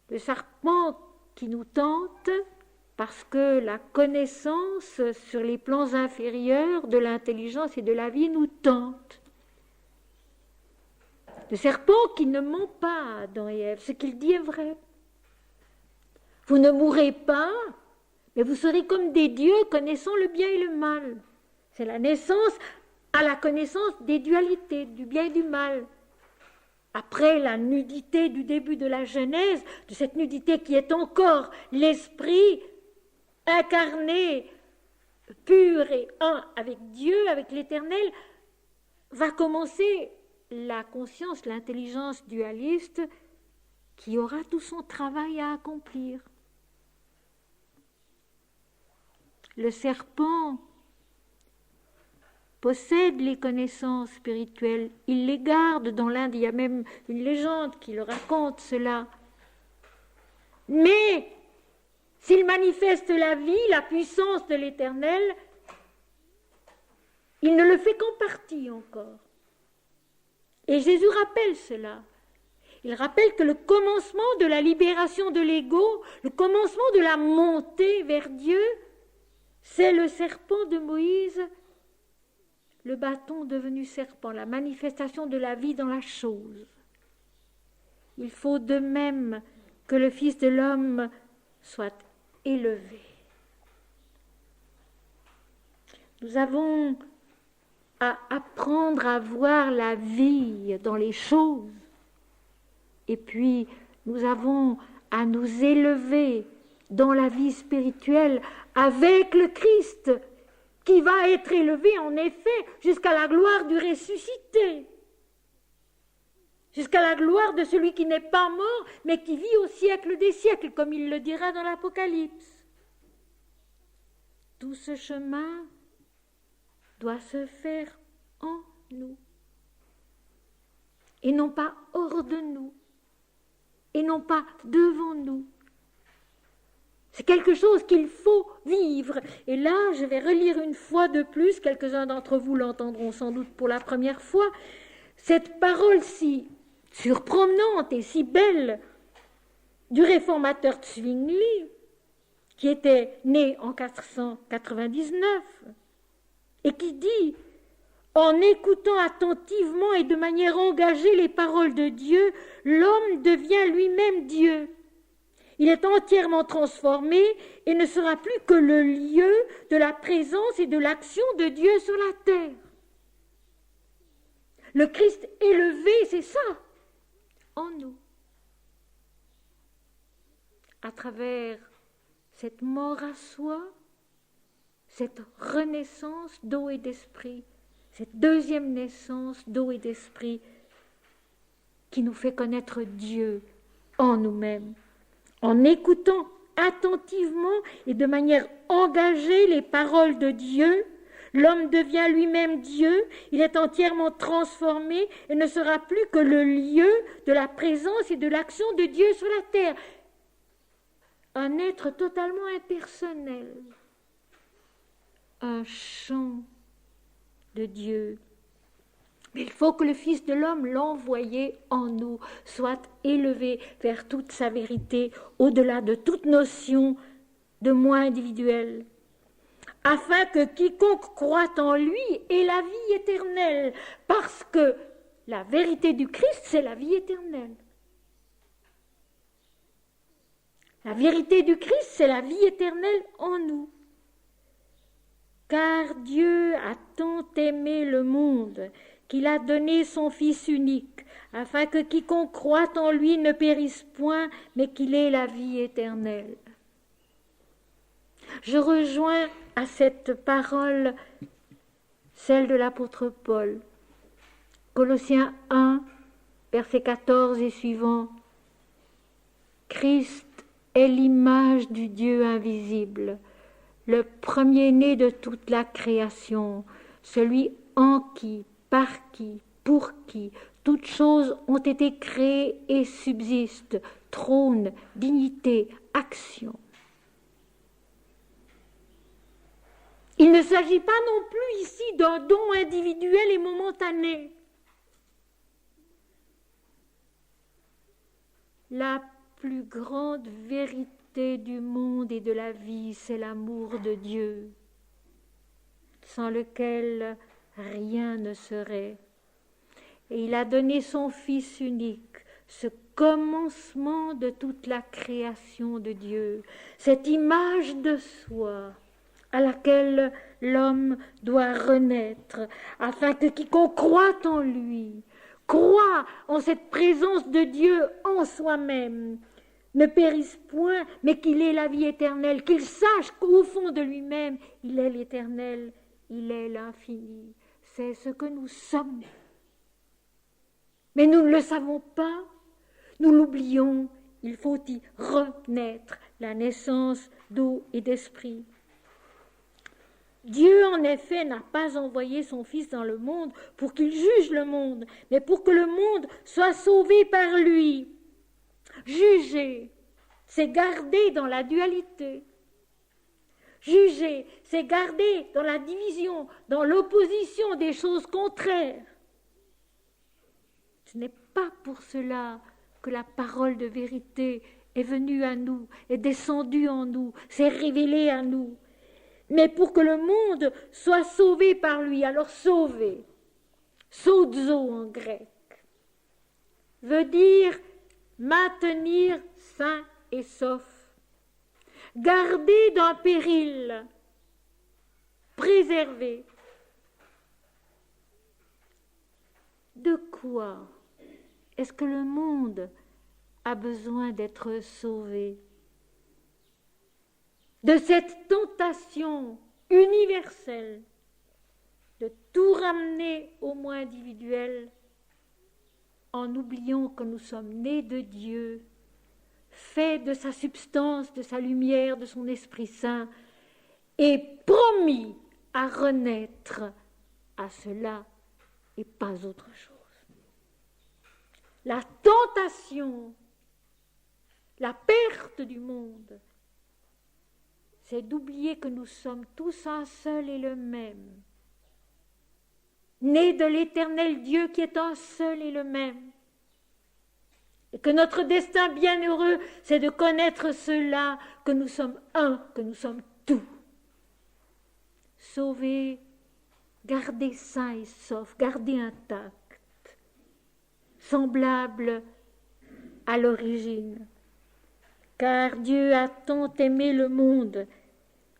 Le serpent qui nous tente parce que la connaissance sur les plans inférieurs de l'intelligence et de la vie nous tente. Le serpent qui ne ment pas à Adam et Ève, ce qu'il dit est vrai. Vous ne mourrez pas, mais vous serez comme des dieux connaissant le bien et le mal. C'est la naissance à la connaissance des dualités, du bien et du mal. Après la nudité du début de la Genèse, de cette nudité qui est encore l'esprit incarné, pur et un avec Dieu, avec l'Éternel, va commencer la conscience, l'intelligence dualiste qui aura tout son travail à accomplir. Le serpent possède les connaissances spirituelles, il les garde dans l'Inde, il y a même une légende qui le raconte cela. Mais s'il manifeste la vie, la puissance de l'Éternel, il ne le fait qu'en partie encore. Et Jésus rappelle cela. Il rappelle que le commencement de la libération de l'ego, le commencement de la montée vers Dieu, c'est le serpent de Moïse, le bâton devenu serpent, la manifestation de la vie dans la chose. Il faut de même que le Fils de l'homme soit élevé. Nous avons à apprendre à voir la vie dans les choses. Et puis, nous avons à nous élever dans la vie spirituelle avec le Christ, qui va être élevé en effet jusqu'à la gloire du ressuscité, jusqu'à la gloire de celui qui n'est pas mort, mais qui vit au siècle des siècles, comme il le dira dans l'Apocalypse. Tout ce chemin doit se faire en nous, et non pas hors de nous, et non pas devant nous. C'est quelque chose qu'il faut vivre. Et là, je vais relire une fois de plus, quelques-uns d'entre vous l'entendront sans doute pour la première fois, cette parole si surprenante et si belle du réformateur Zwingli, qui était né en 499, et qui dit « En écoutant attentivement et de manière engagée les paroles de Dieu, l'homme devient lui-même Dieu. Il est entièrement transformé et ne sera plus que le lieu de la présence et de l'action de Dieu sur la terre. » Le Christ élevé, c'est ça, en nous. À travers cette mort à soi, cette renaissance d'eau et d'esprit, cette deuxième naissance d'eau et d'esprit qui nous fait connaître Dieu en nous-mêmes. En écoutant attentivement et de manière engagée les paroles de Dieu, l'homme devient lui-même Dieu, il est entièrement transformé et ne sera plus que le lieu de la présence et de l'action de Dieu sur la terre. Un être totalement impersonnel, un chant de Dieu. Mais il faut que le Fils de l'homme, l'envoyé en nous, soit élevé vers toute sa vérité, au-delà de toute notion de moi individuelle, afin que quiconque croit en lui ait la vie éternelle, parce que la vérité du Christ, c'est la vie éternelle. La vérité du Christ, c'est la vie éternelle en nous. Car Dieu a tant aimé le monde qu'il a donné son Fils unique, afin que quiconque croit en lui ne périsse point, mais qu'il ait la vie éternelle. Je rejoins à cette parole celle de l'apôtre Paul. Colossiens 1, versets 14 et suivants. Christ est l'image du Dieu invisible, le premier-né de toute la création, celui en qui, par qui, pour qui, toutes choses ont été créées et subsistent, trône, dignité, action. Il ne s'agit pas non plus ici d'un don individuel et momentané. La plus grande vérité vérité du monde et de la vie, c'est l'amour de Dieu, sans lequel rien ne serait. Et il a donné son Fils unique, ce commencement de toute la création de Dieu, cette image de soi à laquelle l'homme doit renaître, afin que quiconque croit en lui, croit en cette présence de Dieu en soi-même, ne périsse point, mais qu'il ait la vie éternelle, qu'il sache qu'au fond de lui-même, il est l'éternel, il est l'infini. C'est ce que nous sommes. Mais nous ne le savons pas, nous l'oublions, il faut y renaître, la naissance d'eau et d'esprit. Dieu, en effet, n'a pas envoyé son Fils dans le monde pour qu'il juge le monde, mais pour que le monde soit sauvé par lui. Juger, c'est garder dans la dualité. Juger, c'est garder dans la division, dans l'opposition des choses contraires. Ce n'est pas pour cela que la parole de vérité est venue à nous, est descendue en nous, s'est révélée à nous, mais pour que le monde soit sauvé par lui. Alors sauver, sozo en grec, veut dire maintenir sain et sauf, garder d'un péril, préserver. De quoi est-ce que le monde a besoin d'être sauvé? De cette tentation universelle de tout ramener au moins individuel, en oubliant que nous sommes nés de Dieu, faits de sa substance, de sa lumière, de son Esprit Saint, et promis à renaître à cela et pas autre chose. La tentation, la perte du monde, c'est d'oublier que nous sommes tous un seul et le même, nés de l'éternel Dieu qui est un seul et le même, et que notre destin bienheureux, c'est de connaître cela, que nous sommes un, que nous sommes tout. Sauver, garder sain et sauf, garder intact, semblable à l'origine. Car Dieu a tant aimé le monde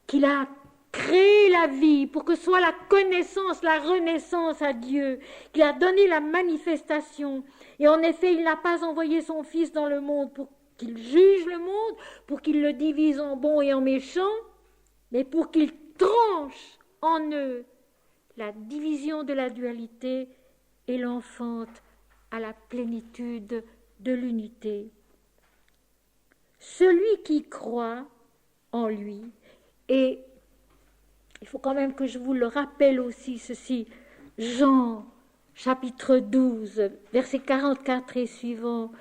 qu'il a créé la vie pour que soit la connaissance, la renaissance à Dieu, qu'il a donné la manifestation. Et en effet, il n'a pas envoyé son Fils dans le monde pour qu'il juge le monde, pour qu'il le divise en bon et en méchant, mais pour qu'il tranche en eux la division de la dualité et l'enfante à la plénitude de l'unité. Celui qui croit en lui, et il faut quand même que je vous le rappelle aussi ceci, Jean chapitre 12, versets 44 et suivants.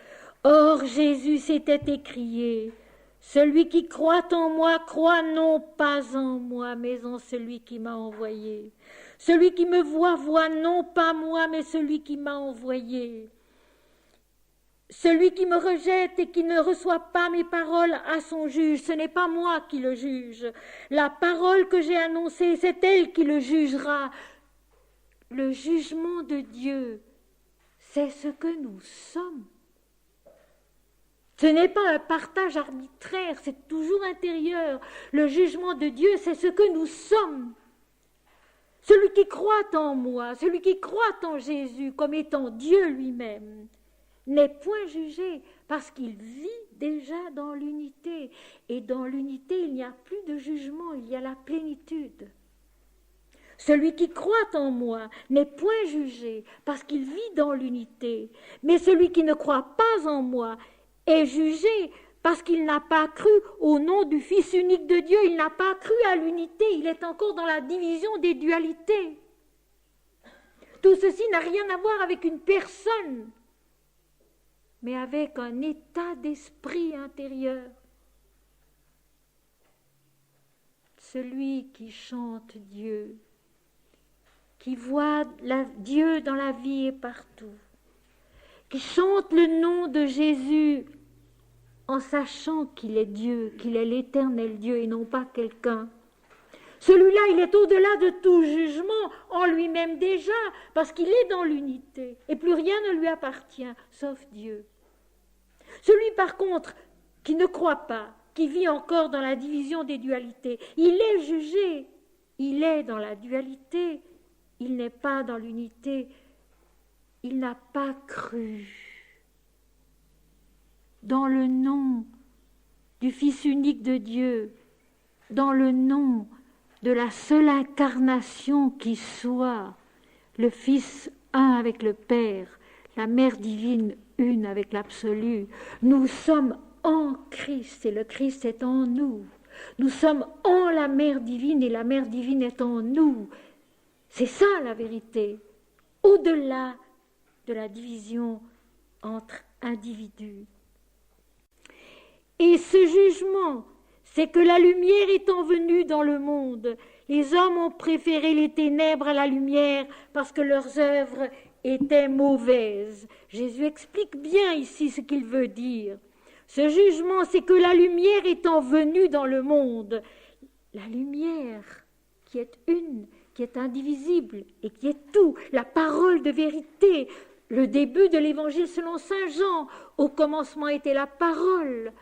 Or Jésus s'était écrié, celui qui croit en moi croit non pas en moi, mais en celui qui m'a envoyé. Celui qui me voit, voit non pas moi, mais celui qui m'a envoyé. Celui qui me rejette et qui ne reçoit pas mes paroles a son juge. Ce n'est pas moi qui le juge. La parole que j'ai annoncée, c'est elle qui le jugera. Le jugement de Dieu, c'est ce que nous sommes. Ce n'est pas un partage arbitraire, c'est toujours intérieur. Le jugement de Dieu, c'est ce que nous sommes. Celui qui croit en moi, celui qui croit en Jésus comme étant Dieu lui-même, n'est point jugé parce qu'il vit déjà dans l'unité. Et dans l'unité, il n'y a plus de jugement, il y a la plénitude. Celui qui croit en moi n'est point jugé parce qu'il vit dans l'unité. Mais celui qui ne croit pas en moi est jugé parce qu'il n'a pas cru au nom du Fils unique de Dieu. Il n'a pas cru à l'unité, il est encore dans la division des dualités. Tout ceci n'a rien à voir avec une personne, mais avec un état d'esprit intérieur. Celui qui chante Dieu, qui voit Dieu dans la vie et partout, qui chante le nom de Jésus en sachant qu'il est Dieu, qu'il est l'éternel Dieu et non pas quelqu'un. Celui-là, il est au-delà de tout jugement en lui-même déjà, parce qu'il est dans l'unité et plus rien ne lui appartient, sauf Dieu. Celui, par contre, qui ne croit pas, qui vit encore dans la division des dualités, il est jugé, il est dans la dualité, il n'est pas dans l'unité, il n'a pas cru. Dans le nom du Fils unique de Dieu, dans le nom de la seule incarnation qui soit, le Fils un avec le Père, la Mère divine une avec l'Absolu, nous sommes en Christ et le Christ est en nous. Nous sommes en la Mère divine et la Mère divine est en nous. C'est ça la vérité, au-delà de la division entre individus. Et ce jugement, c'est que la lumière étant venue dans le monde, les hommes ont préféré les ténèbres à la lumière parce que leurs œuvres étaient mauvaises. Jésus explique bien ici ce qu'il veut dire. Ce jugement, c'est que la lumière étant venue dans le monde, la lumière qui est une, qui est indivisible et qui est tout, la parole de vérité, le début de l'évangile selon saint Jean, au commencement était la parole,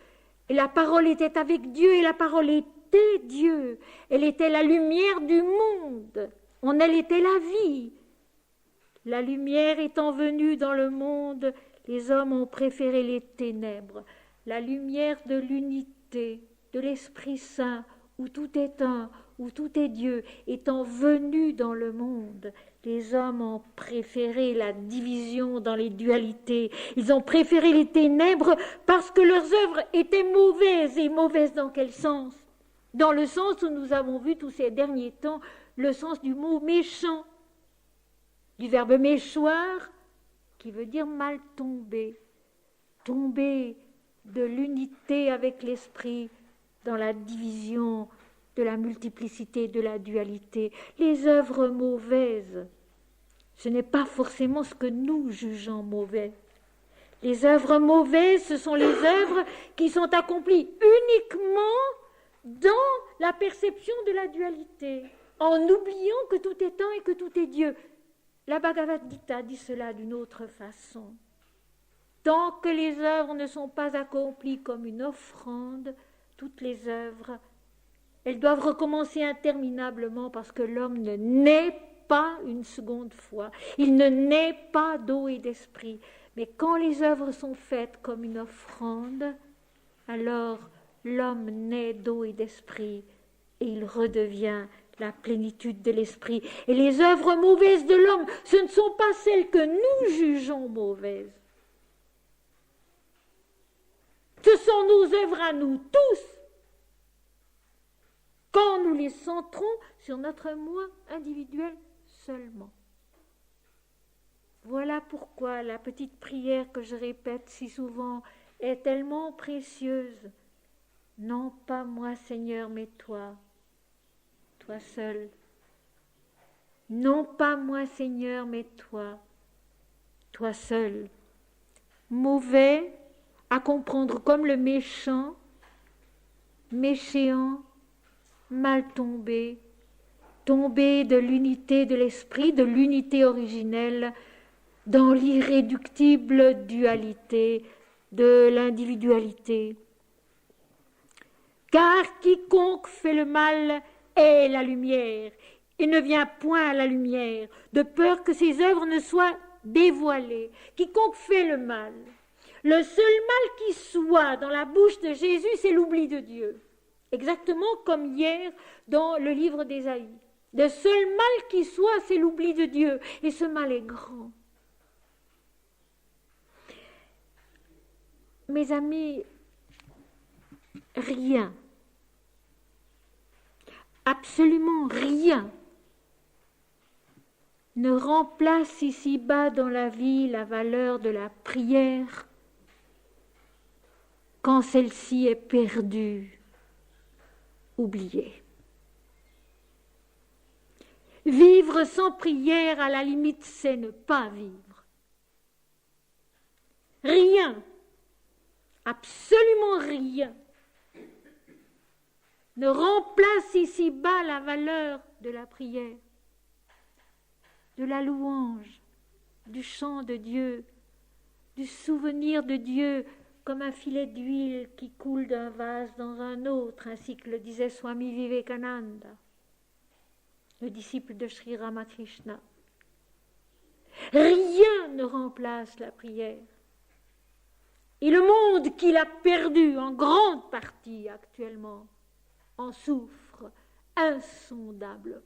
et la parole était avec Dieu, et la parole était Dieu, elle était la lumière du monde, en elle était la vie. La lumière étant venue dans le monde, les hommes ont préféré les ténèbres. La lumière de l'unité, de l'Esprit Saint, où tout est un, où tout est Dieu, étant venue dans le monde, les hommes ont préféré la division dans les dualités. Ils ont préféré les ténèbres parce que leurs œuvres étaient mauvaises. Et mauvaises dans quel sens? Dans le sens où nous avons vu tous ces derniers temps le sens du mot méchant, du verbe méchoir, qui veut dire mal tomber. Tomber de l'unité avec l'esprit dans la division de la multiplicité, de la dualité. Les œuvres mauvaises, ce n'est pas forcément ce que nous jugeons mauvais. Les œuvres mauvaises, ce sont les œuvres qui sont accomplies uniquement dans la perception de la dualité, en oubliant que tout est un et que tout est Dieu. La Bhagavad Gita dit cela d'une autre façon. Tant que les œuvres ne sont pas accomplies comme une offrande, toutes les œuvres, elles doivent recommencer interminablement parce que l'homme ne naît pas une seconde fois. Il ne naît pas d'eau et d'esprit. Mais quand les œuvres sont faites comme une offrande, alors l'homme naît d'eau et d'esprit et il redevient la plénitude de l'esprit. Et les œuvres mauvaises de l'homme, ce ne sont pas celles que nous jugeons mauvaises. Ce sont nos œuvres à nous tous, quand nous les centrons sur notre moi individuel seulement. Voilà pourquoi la petite prière que je répète si souvent est tellement précieuse. Non pas moi, Seigneur, mais toi, toi seul. Non pas moi, Seigneur, mais toi, toi seul. Mauvais à comprendre comme le méchant, méchéant, mal tombé, tombé de l'unité de l'esprit, de l'unité originelle, dans l'irréductible dualité de l'individualité. Car quiconque fait le mal est la lumière, et ne vient point à la lumière, de peur que ses œuvres ne soient dévoilées. Quiconque fait le mal, le seul mal qui soit dans la bouche de Jésus, c'est l'oubli de Dieu. Exactement comme hier dans le livre d'Ésaïe. Le seul mal qui soit, c'est l'oubli de Dieu. Et ce mal est grand. Mes amis, rien, absolument rien, ne remplace ici-bas dans la vie la valeur de la prière quand celle-ci est perdue, oubliée. Vivre sans prière, à la limite, c'est ne pas vivre. Rien, absolument rien ne remplace ici-bas la valeur de la prière, de la louange, du chant de Dieu, du souvenir de Dieu comme un filet d'huile qui coule d'un vase dans un autre, ainsi que le disait Swami Vivekananda, le disciple de Sri Ramakrishna. Rien ne remplace la prière. Et le monde qu'il a perdu en grande partie actuellement en souffre insondablement.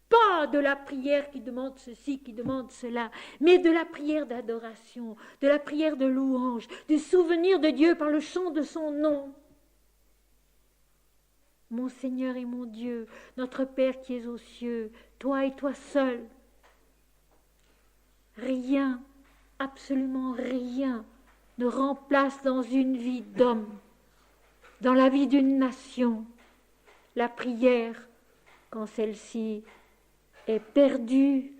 Pas de la prière qui demande ceci, qui demande cela, mais de la prière d'adoration, de la prière de louange, du souvenir de Dieu par le chant de son nom. Mon Seigneur et mon Dieu, notre Père qui es aux cieux, toi et toi seul. Rien, absolument rien, ne remplace dans une vie d'homme, dans la vie d'une nation, la prière quand celle-ci est perdue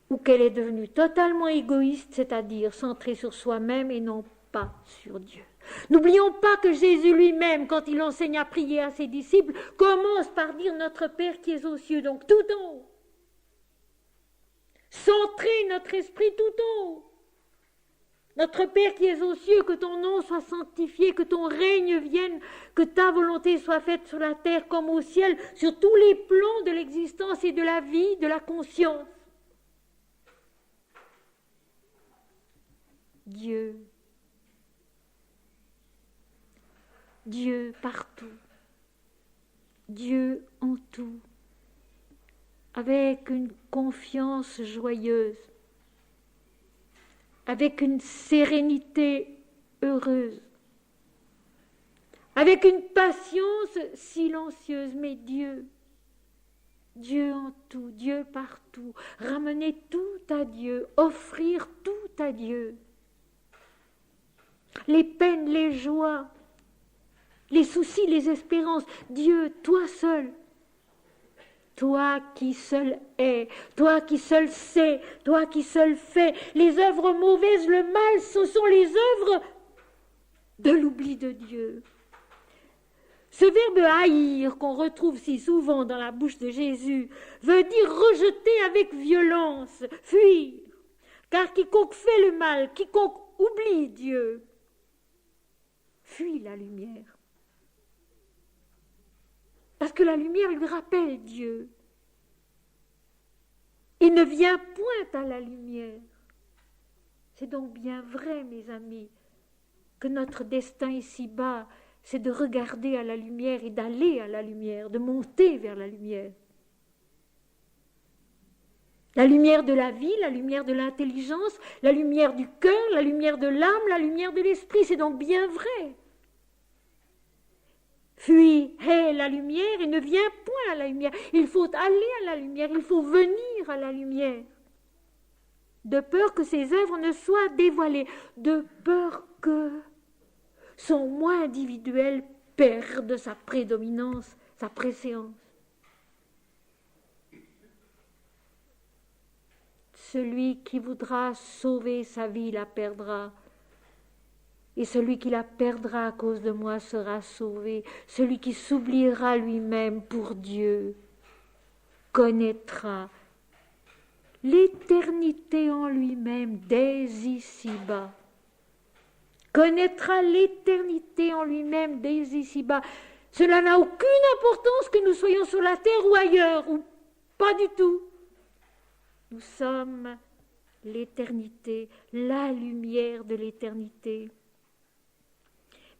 ou qu'elle est devenue totalement égoïste, c'est-à-dire centrée sur soi-même et non pas sur Dieu. N'oublions pas que Jésus lui-même, quand il enseigne à prier à ses disciples, commence par dire notre Père qui est aux cieux, donc tout en haut. Centrer notre esprit tout en haut. Notre Père qui es aux cieux, que ton nom soit sanctifié, que ton règne vienne, que ta volonté soit faite sur la terre comme au ciel, sur tous les plans de l'existence et de la vie, de la conscience. Dieu. Dieu partout. Dieu en tout. Avec une confiance joyeuse, avec une sérénité heureuse, avec une patience silencieuse, mais Dieu, Dieu en tout, Dieu partout, ramener tout à Dieu, offrir tout à Dieu, les peines, les joies, les soucis, les espérances, Dieu, toi seul. Toi qui seul es, toi qui seul sais, toi qui seul fais. Les œuvres mauvaises, le mal, ce sont les œuvres de l'oubli de Dieu. Ce verbe haïr qu'on retrouve si souvent dans la bouche de Jésus veut dire rejeter avec violence, fuir. Car quiconque fait le mal, quiconque oublie Dieu, fuit la lumière. Parce que la lumière lui rappelle Dieu. Il ne vient point à la lumière. C'est donc bien vrai, mes amis, que notre destin ici-bas, c'est de regarder à la lumière et d'aller à la lumière, de monter vers la lumière. La lumière de la vie, la lumière de l'intelligence, la lumière du cœur, la lumière de l'âme, la lumière de l'esprit, c'est donc bien vrai. Fuis, hais la lumière et ne viens point à la lumière. Il faut aller à la lumière, il faut venir à la lumière. De peur que ses œuvres ne soient dévoilées, de peur que son moi individuel perde sa prédominance, sa préséance. Celui qui voudra sauver sa vie la perdra. Et celui qui la perdra à cause de moi sera sauvé. Celui qui s'oubliera lui-même pour Dieu connaîtra l'éternité en lui-même dès ici-bas. Connaîtra l'éternité en lui-même dès ici-bas. Cela n'a aucune importance que nous soyons sur la terre ou ailleurs, ou pas du tout. Nous sommes l'éternité, la lumière de l'éternité.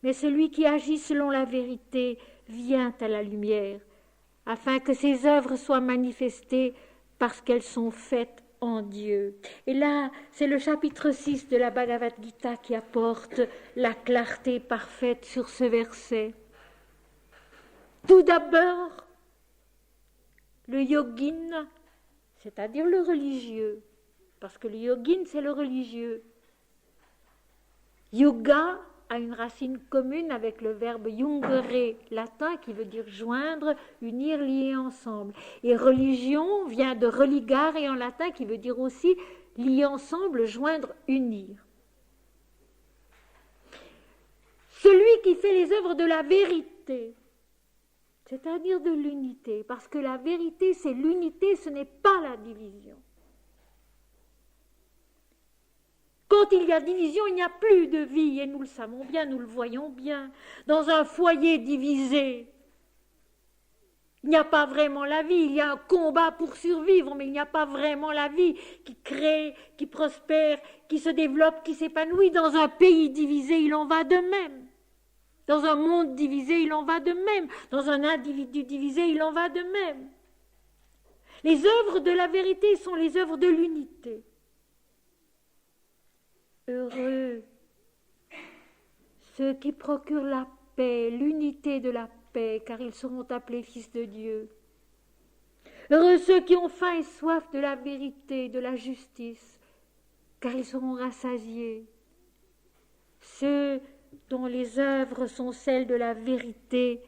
Mais celui qui agit selon la vérité vient à la lumière, afin que ses œuvres soient manifestées parce qu'elles sont faites en Dieu. Et là, c'est le chapitre 6 de la Bhagavad Gita qui apporte la clarté parfaite sur ce verset. Tout d'abord, le yogin, c'est-à-dire le religieux, parce que le yogin, c'est le religieux. Yoga a une racine commune avec le verbe jungere, latin, qui veut dire joindre, unir, lier ensemble. Et religion vient de religare, en latin, qui veut dire aussi lier ensemble, joindre, unir. celui qui fait les œuvres de la vérité, c'est-à-dire de l'unité, parce que la vérité, c'est l'unité, ce n'est pas la division. Quand il y a division, il n'y a plus de vie, et nous le savons bien, nous le voyons bien. Dans un foyer divisé, il n'y a pas vraiment la vie, il y a un combat pour survivre, mais il n'y a pas vraiment la vie qui crée, qui prospère, qui se développe, qui s'épanouit. Dans un pays divisé, il en va de même. Dans un monde divisé, il en va de même. Dans un individu divisé, il en va de même. Les œuvres de la vérité sont les œuvres de l'unité. Heureux ceux qui procurent la paix, l'unité de la paix, car ils seront appelés fils de Dieu. Heureux ceux qui ont faim et soif de la vérité, de la justice, car ils seront rassasiés. Ceux dont les œuvres sont celles de la vérité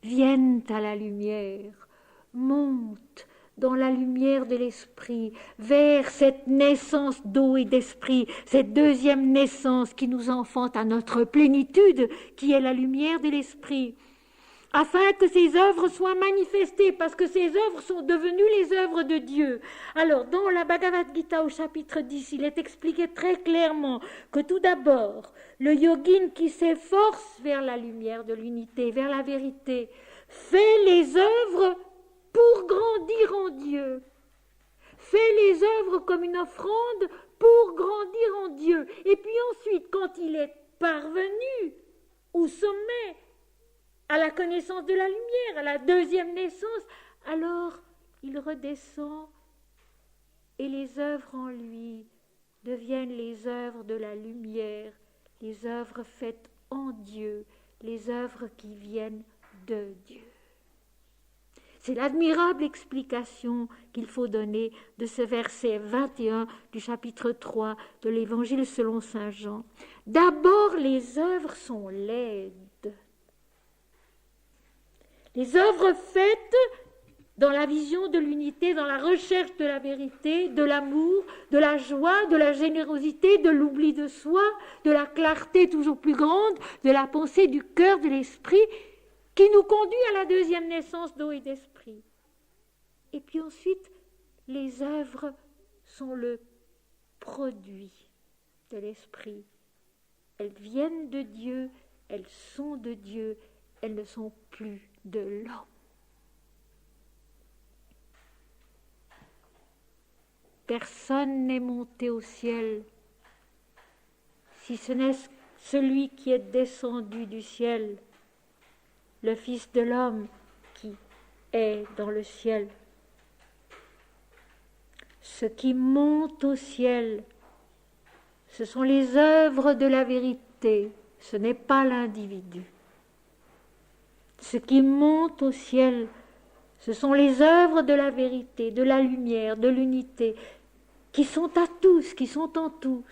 viennent à la lumière, montent dans la lumière de l'esprit, vers cette naissance d'eau et d'esprit, cette deuxième naissance qui nous enfante à notre plénitude, qui est la lumière de l'esprit, afin que ces œuvres soient manifestées, parce que ces œuvres sont devenues les œuvres de Dieu. Alors, dans la Bhagavad Gita au chapitre 10, il est expliqué très clairement que tout d'abord, le yogin qui s'efforce vers la lumière de l'unité, vers la vérité, fait les œuvres pour grandir en Dieu, fait les œuvres comme une offrande pour grandir en Dieu. Et puis ensuite, quand il est parvenu au sommet, à la connaissance de la lumière, à la deuxième naissance, alors il redescend et les œuvres en lui deviennent les œuvres de la lumière, les œuvres faites en Dieu, les œuvres qui viennent de Dieu. C'est l'admirable explication qu'il faut donner de ce verset 21 du chapitre 3 de l'Évangile selon saint Jean. D'abord, les œuvres sont laides. Les œuvres faites dans la vision de l'unité, dans la recherche de la vérité, de l'amour, de la joie, de la générosité, de l'oubli de soi, de la clarté toujours plus grande, de la pensée du cœur, de l'esprit, qui nous conduit à la deuxième naissance d'eau et d'esprit. Et puis ensuite, les œuvres sont le produit de l'esprit. Elles viennent de Dieu, elles sont de Dieu, elles ne sont plus de l'homme. Personne n'est monté au ciel, si ce n'est celui qui est descendu du ciel, le Fils de l'homme qui est dans le ciel. Ce qui monte au ciel, ce sont les œuvres de la vérité, ce n'est pas l'individu. Ce qui monte au ciel, ce sont les œuvres de la vérité, de la lumière, de l'unité, qui sont à tous, qui sont en tous.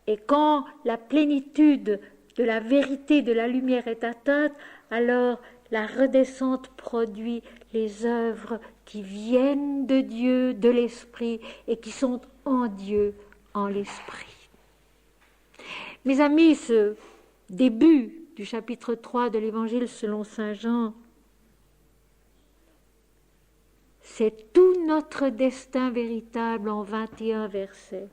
Et quand la plénitude de la vérité, de la lumière est atteinte, alors la redescente produit les œuvres qui viennent de Dieu, de l'Esprit, et qui sont en Dieu, en l'Esprit. Mes amis, ce début du chapitre 3 de l'Évangile selon saint Jean, c'est tout notre destin véritable en 21 versets.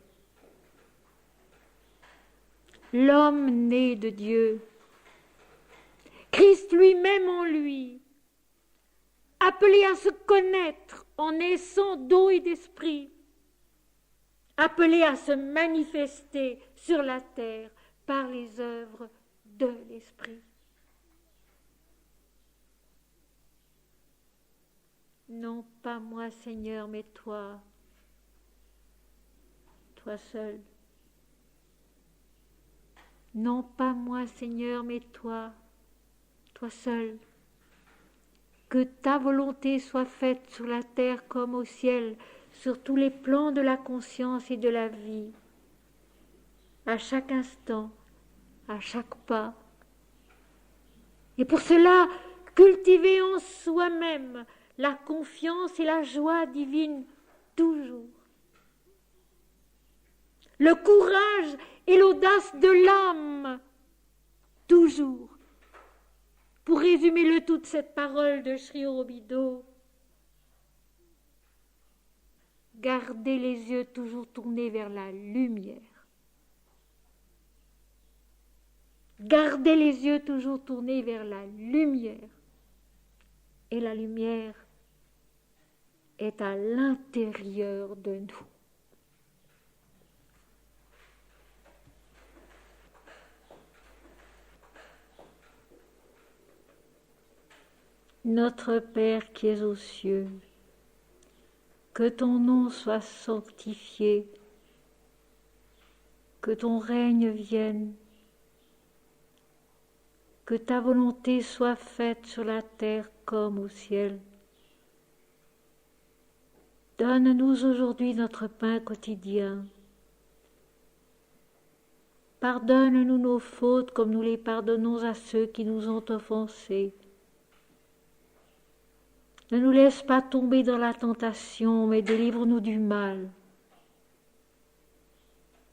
L'homme né de Dieu, Christ lui-même en lui, appelé à se connaître en naissant d'eau et d'esprit, appelé à se manifester sur la terre par les œuvres de l'esprit. Non pas moi, Seigneur, mais toi, toi seul. Non pas moi, Seigneur, mais toi, toi seul. Que ta volonté soit faite sur la terre comme au ciel, sur tous les plans de la conscience et de la vie, à chaque instant, à chaque pas. Et pour cela, cultiver en soi-même la confiance et la joie divine toujours. le courage et l'audace de l'âme. Toujours, pour résumer le tout de cette parole de Sri Aurobindo, gardez les yeux toujours tournés vers la lumière. Gardez les yeux toujours tournés vers la lumière. Et la lumière est à l'intérieur de nous. Notre Père qui es aux cieux, que ton nom soit sanctifié, que ton règne vienne, que ta volonté soit faite sur la terre comme au ciel. Donne-nous aujourd'hui notre pain quotidien. Pardonne-nous nos fautes comme nous les pardonnons à ceux qui nous ont offensés. Ne nous laisse pas tomber dans la tentation, mais délivre-nous du mal.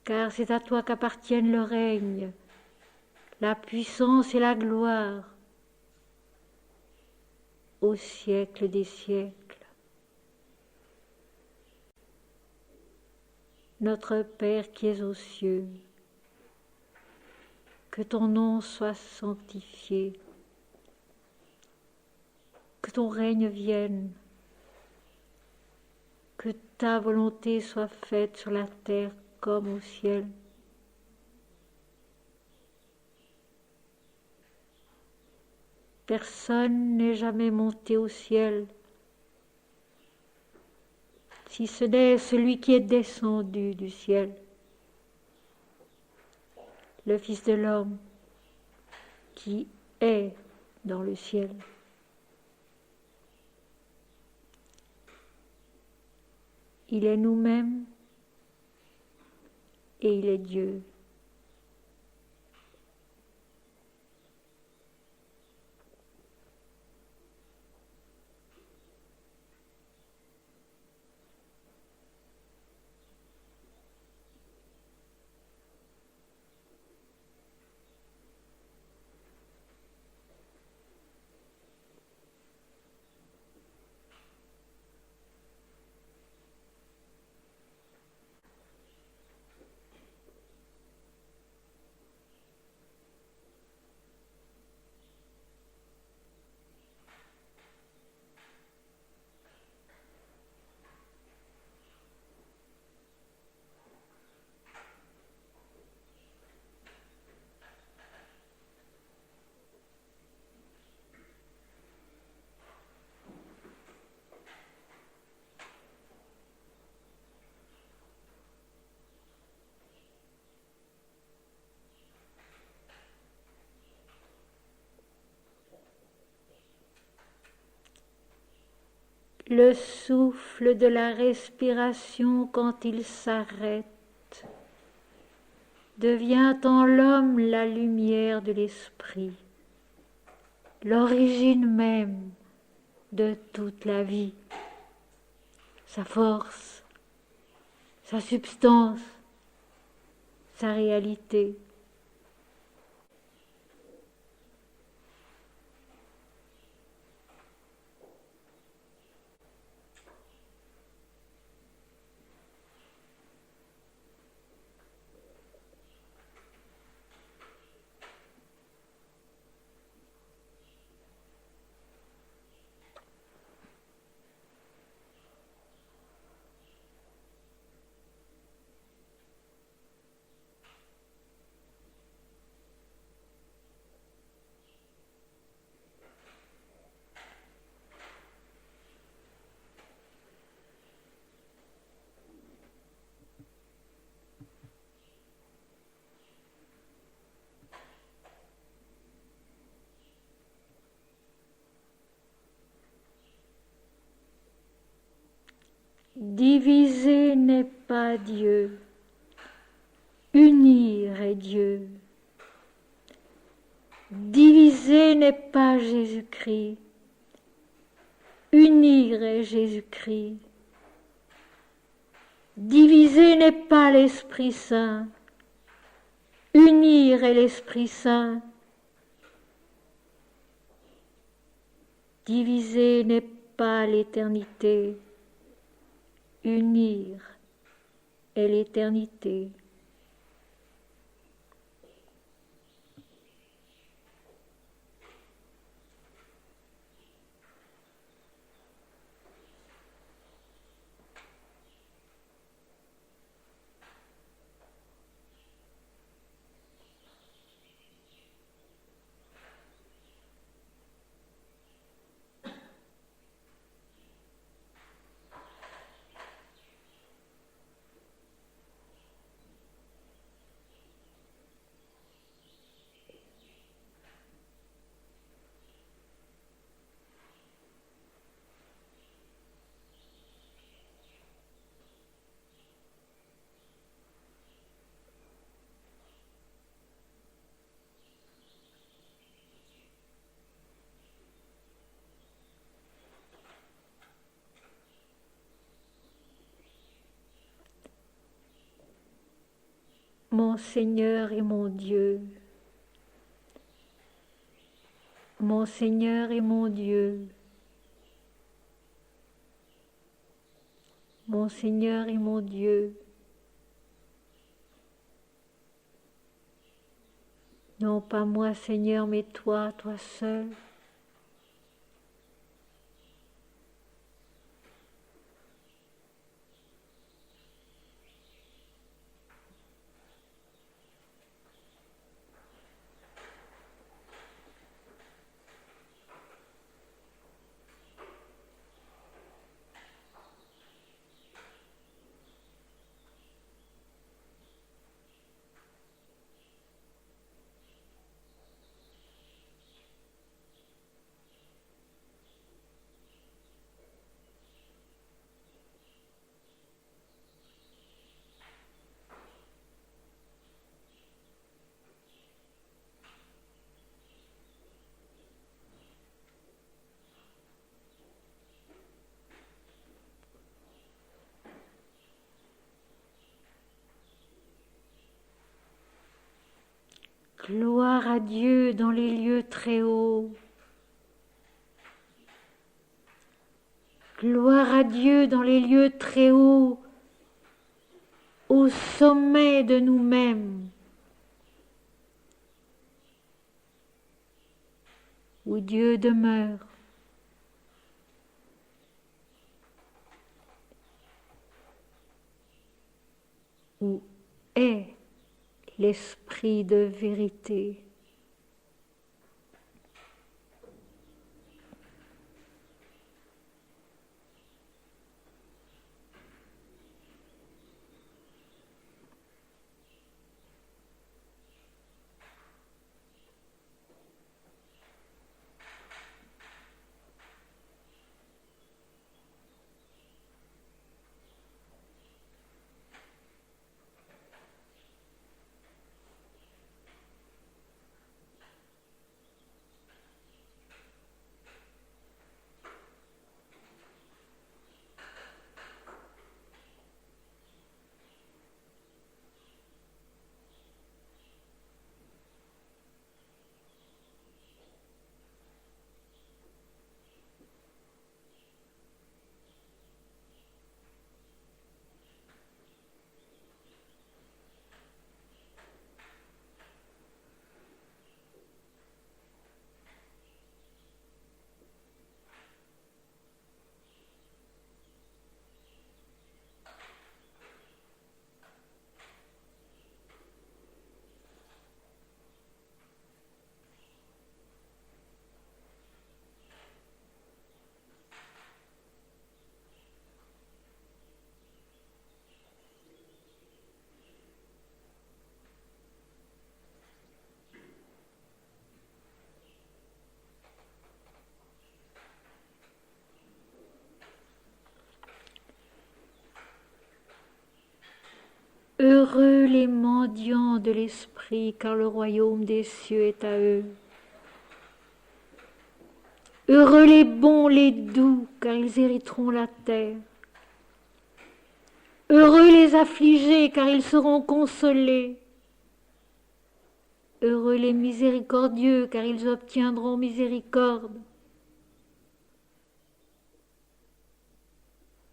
Car c'est à toi qu'appartiennent le règne, la puissance et la gloire, au siècle des siècles. Notre Père qui es aux cieux, que ton nom soit sanctifié, que ton règne vienne, que ta volonté soit faite sur la terre comme au ciel. Personne n'est jamais monté au ciel, si ce n'est celui qui est descendu du ciel, le Fils de l'homme qui est dans le ciel. Il est nous-mêmes et il est Dieu. Le souffle de la respiration, quand il s'arrête, devient en l'homme la lumière de l'esprit, l'origine même de toute la vie, sa force, sa substance, sa réalité. Diviser n'est pas Dieu, unir est Dieu. Diviser n'est pas Jésus-Christ, unir est Jésus-Christ. Diviser n'est pas l'Esprit Saint. Unir est l'Esprit Saint. Diviser n'est pas l'éternité. Unir est l'éternité. Mon Seigneur et mon Dieu, mon Seigneur et mon Dieu, mon Seigneur et mon Dieu, non pas moi Seigneur, mais toi, toi seul. Gloire à Dieu dans les lieux très hauts. Gloire à Dieu dans les lieux très hauts, au sommet de nous-mêmes, où Dieu demeure. Où est l'esprit de vérité. Heureux les mendiants de l'esprit, car le royaume des cieux est à eux. Heureux les bons, les doux, car ils hériteront la terre. Heureux les affligés, car ils seront consolés. Heureux les miséricordieux, car ils obtiendront miséricorde.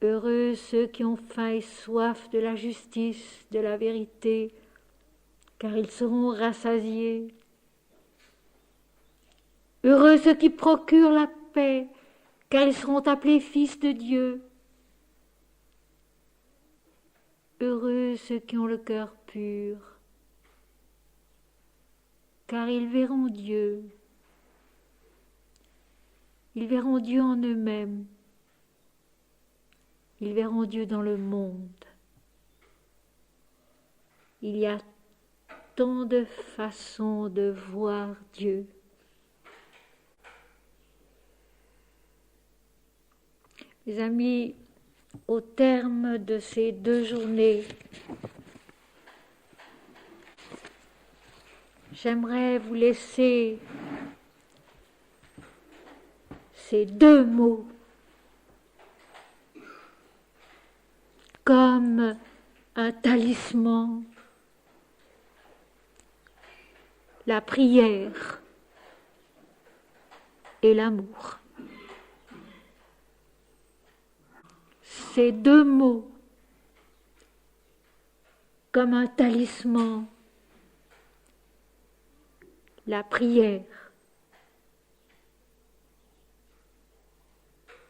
Heureux ceux qui ont faim et soif de la justice, de la vérité, car ils seront rassasiés. Heureux ceux qui procurent la paix, car ils seront appelés fils de Dieu. Heureux ceux qui ont le cœur pur, car ils verront Dieu. Ils verront Dieu en eux-mêmes. Ils verront Dieu dans le monde. Il y a tant de façons de voir Dieu. Mes amis, au terme de ces 2 journées, j'aimerais vous laisser ces 2 mots comme un talisman, la prière et l'amour. Ces 2 mots comme un talisman, la prière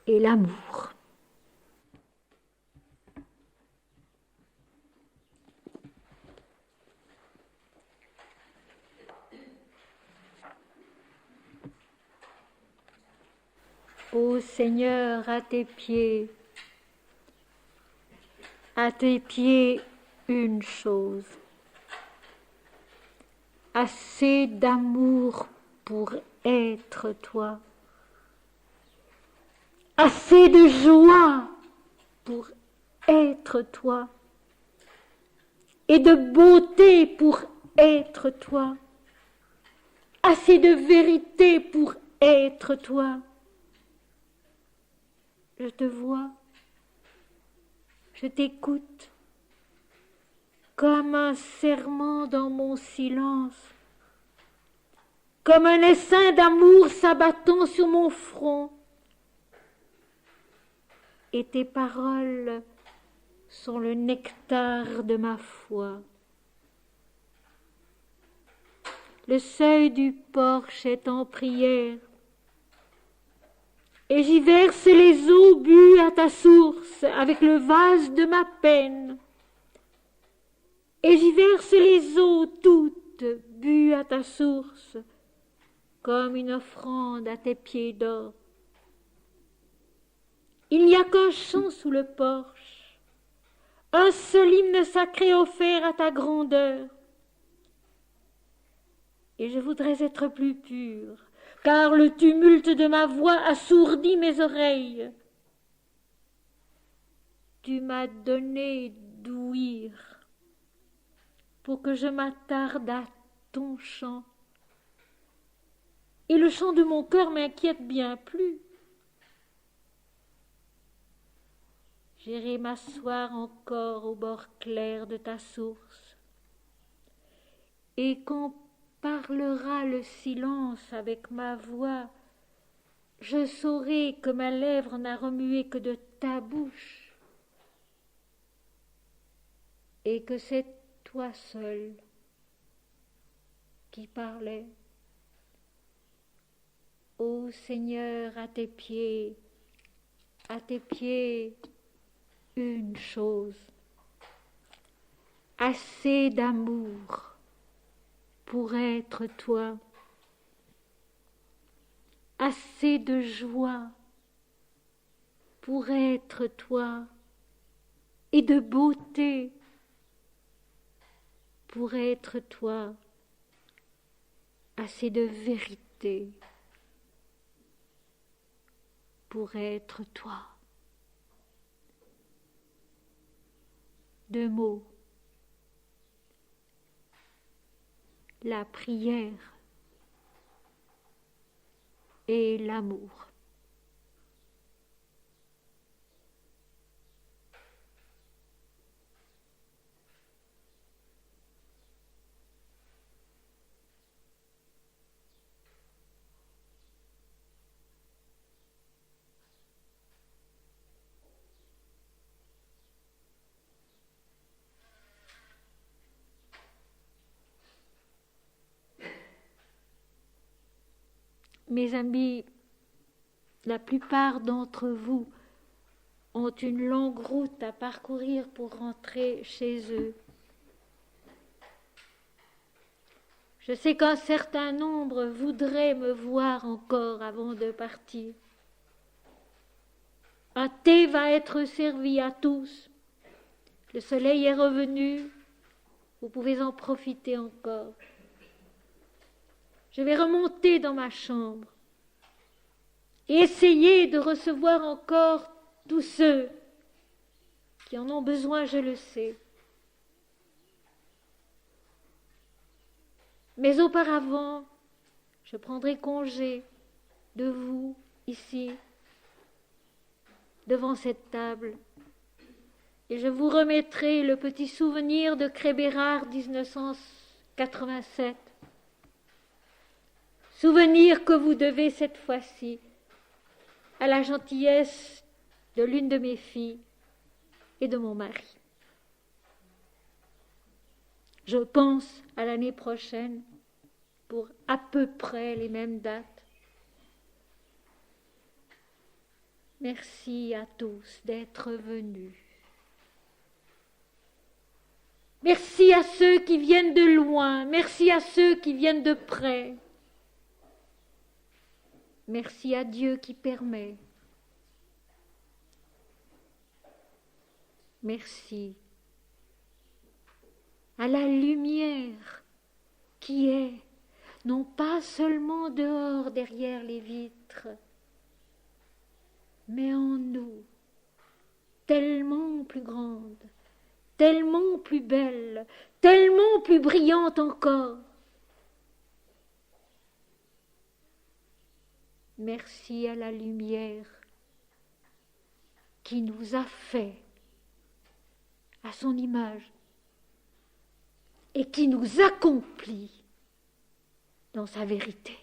et l'amour. Ô Seigneur, à tes pieds une chose, assez d'amour pour être toi, assez de joie pour être toi, et de beauté pour être toi, assez de vérité pour être toi. Je te vois, je t'écoute, comme un serment dans mon silence, comme un essaim d'amour s'abattant sur mon front. Et tes paroles sont le nectar de ma foi. Le seuil du porche est en prière, et j'y verse les eaux bues à ta source avec le vase de ma peine. Et j'y verse les eaux toutes bues à ta source comme une offrande à tes pieds d'or. Il n'y a qu'un chant sous le porche, un seul hymne sacré offert à ta grandeur. Et je voudrais être plus pure, car le tumulte de ma voix assourdit mes oreilles. Tu m'as donné d'ouïr pour que je m'attarde à ton chant. Et le chant de mon cœur m'inquiète bien plus. J'irai m'asseoir encore au bord clair de ta source. Et quand parlera le silence avec ma voix, je saurai que ma lèvre n'a remué que de ta bouche, et que c'est toi seul qui parlais. Ô Seigneur, à tes pieds, une chose, assez d'amour pour être toi, assez de joie pour être toi, et de beauté pour être toi, assez de vérité pour être toi. 2 mots. La prière et l'amour. Mes amis, la plupart d'entre vous ont une longue route à parcourir pour rentrer chez eux. Je sais qu'un certain nombre voudraient me voir encore avant de partir. Un thé va être servi à tous. Le soleil est revenu. Vous pouvez en profiter encore. Je vais remonter dans ma chambre et essayer de recevoir encore tous ceux qui en ont besoin, je le sais. Mais auparavant, je prendrai congé de vous ici, devant cette table, et je vous remettrai le petit souvenir de Crébérard 1987. Souvenir que vous devez cette fois-ci à la gentillesse de l'une de mes filles et de mon mari. Je pense à l'année prochaine pour à peu près les mêmes dates. Merci à tous d'être venus. Merci à ceux qui viennent de loin, merci à ceux qui viennent de près. Merci à Dieu qui permet. Merci à la lumière qui est, non pas seulement dehors derrière les vitres, mais en nous, tellement plus grande, tellement plus belle, tellement plus brillante encore. Merci à la lumière qui nous a fait à son image et qui nous accomplit dans sa vérité.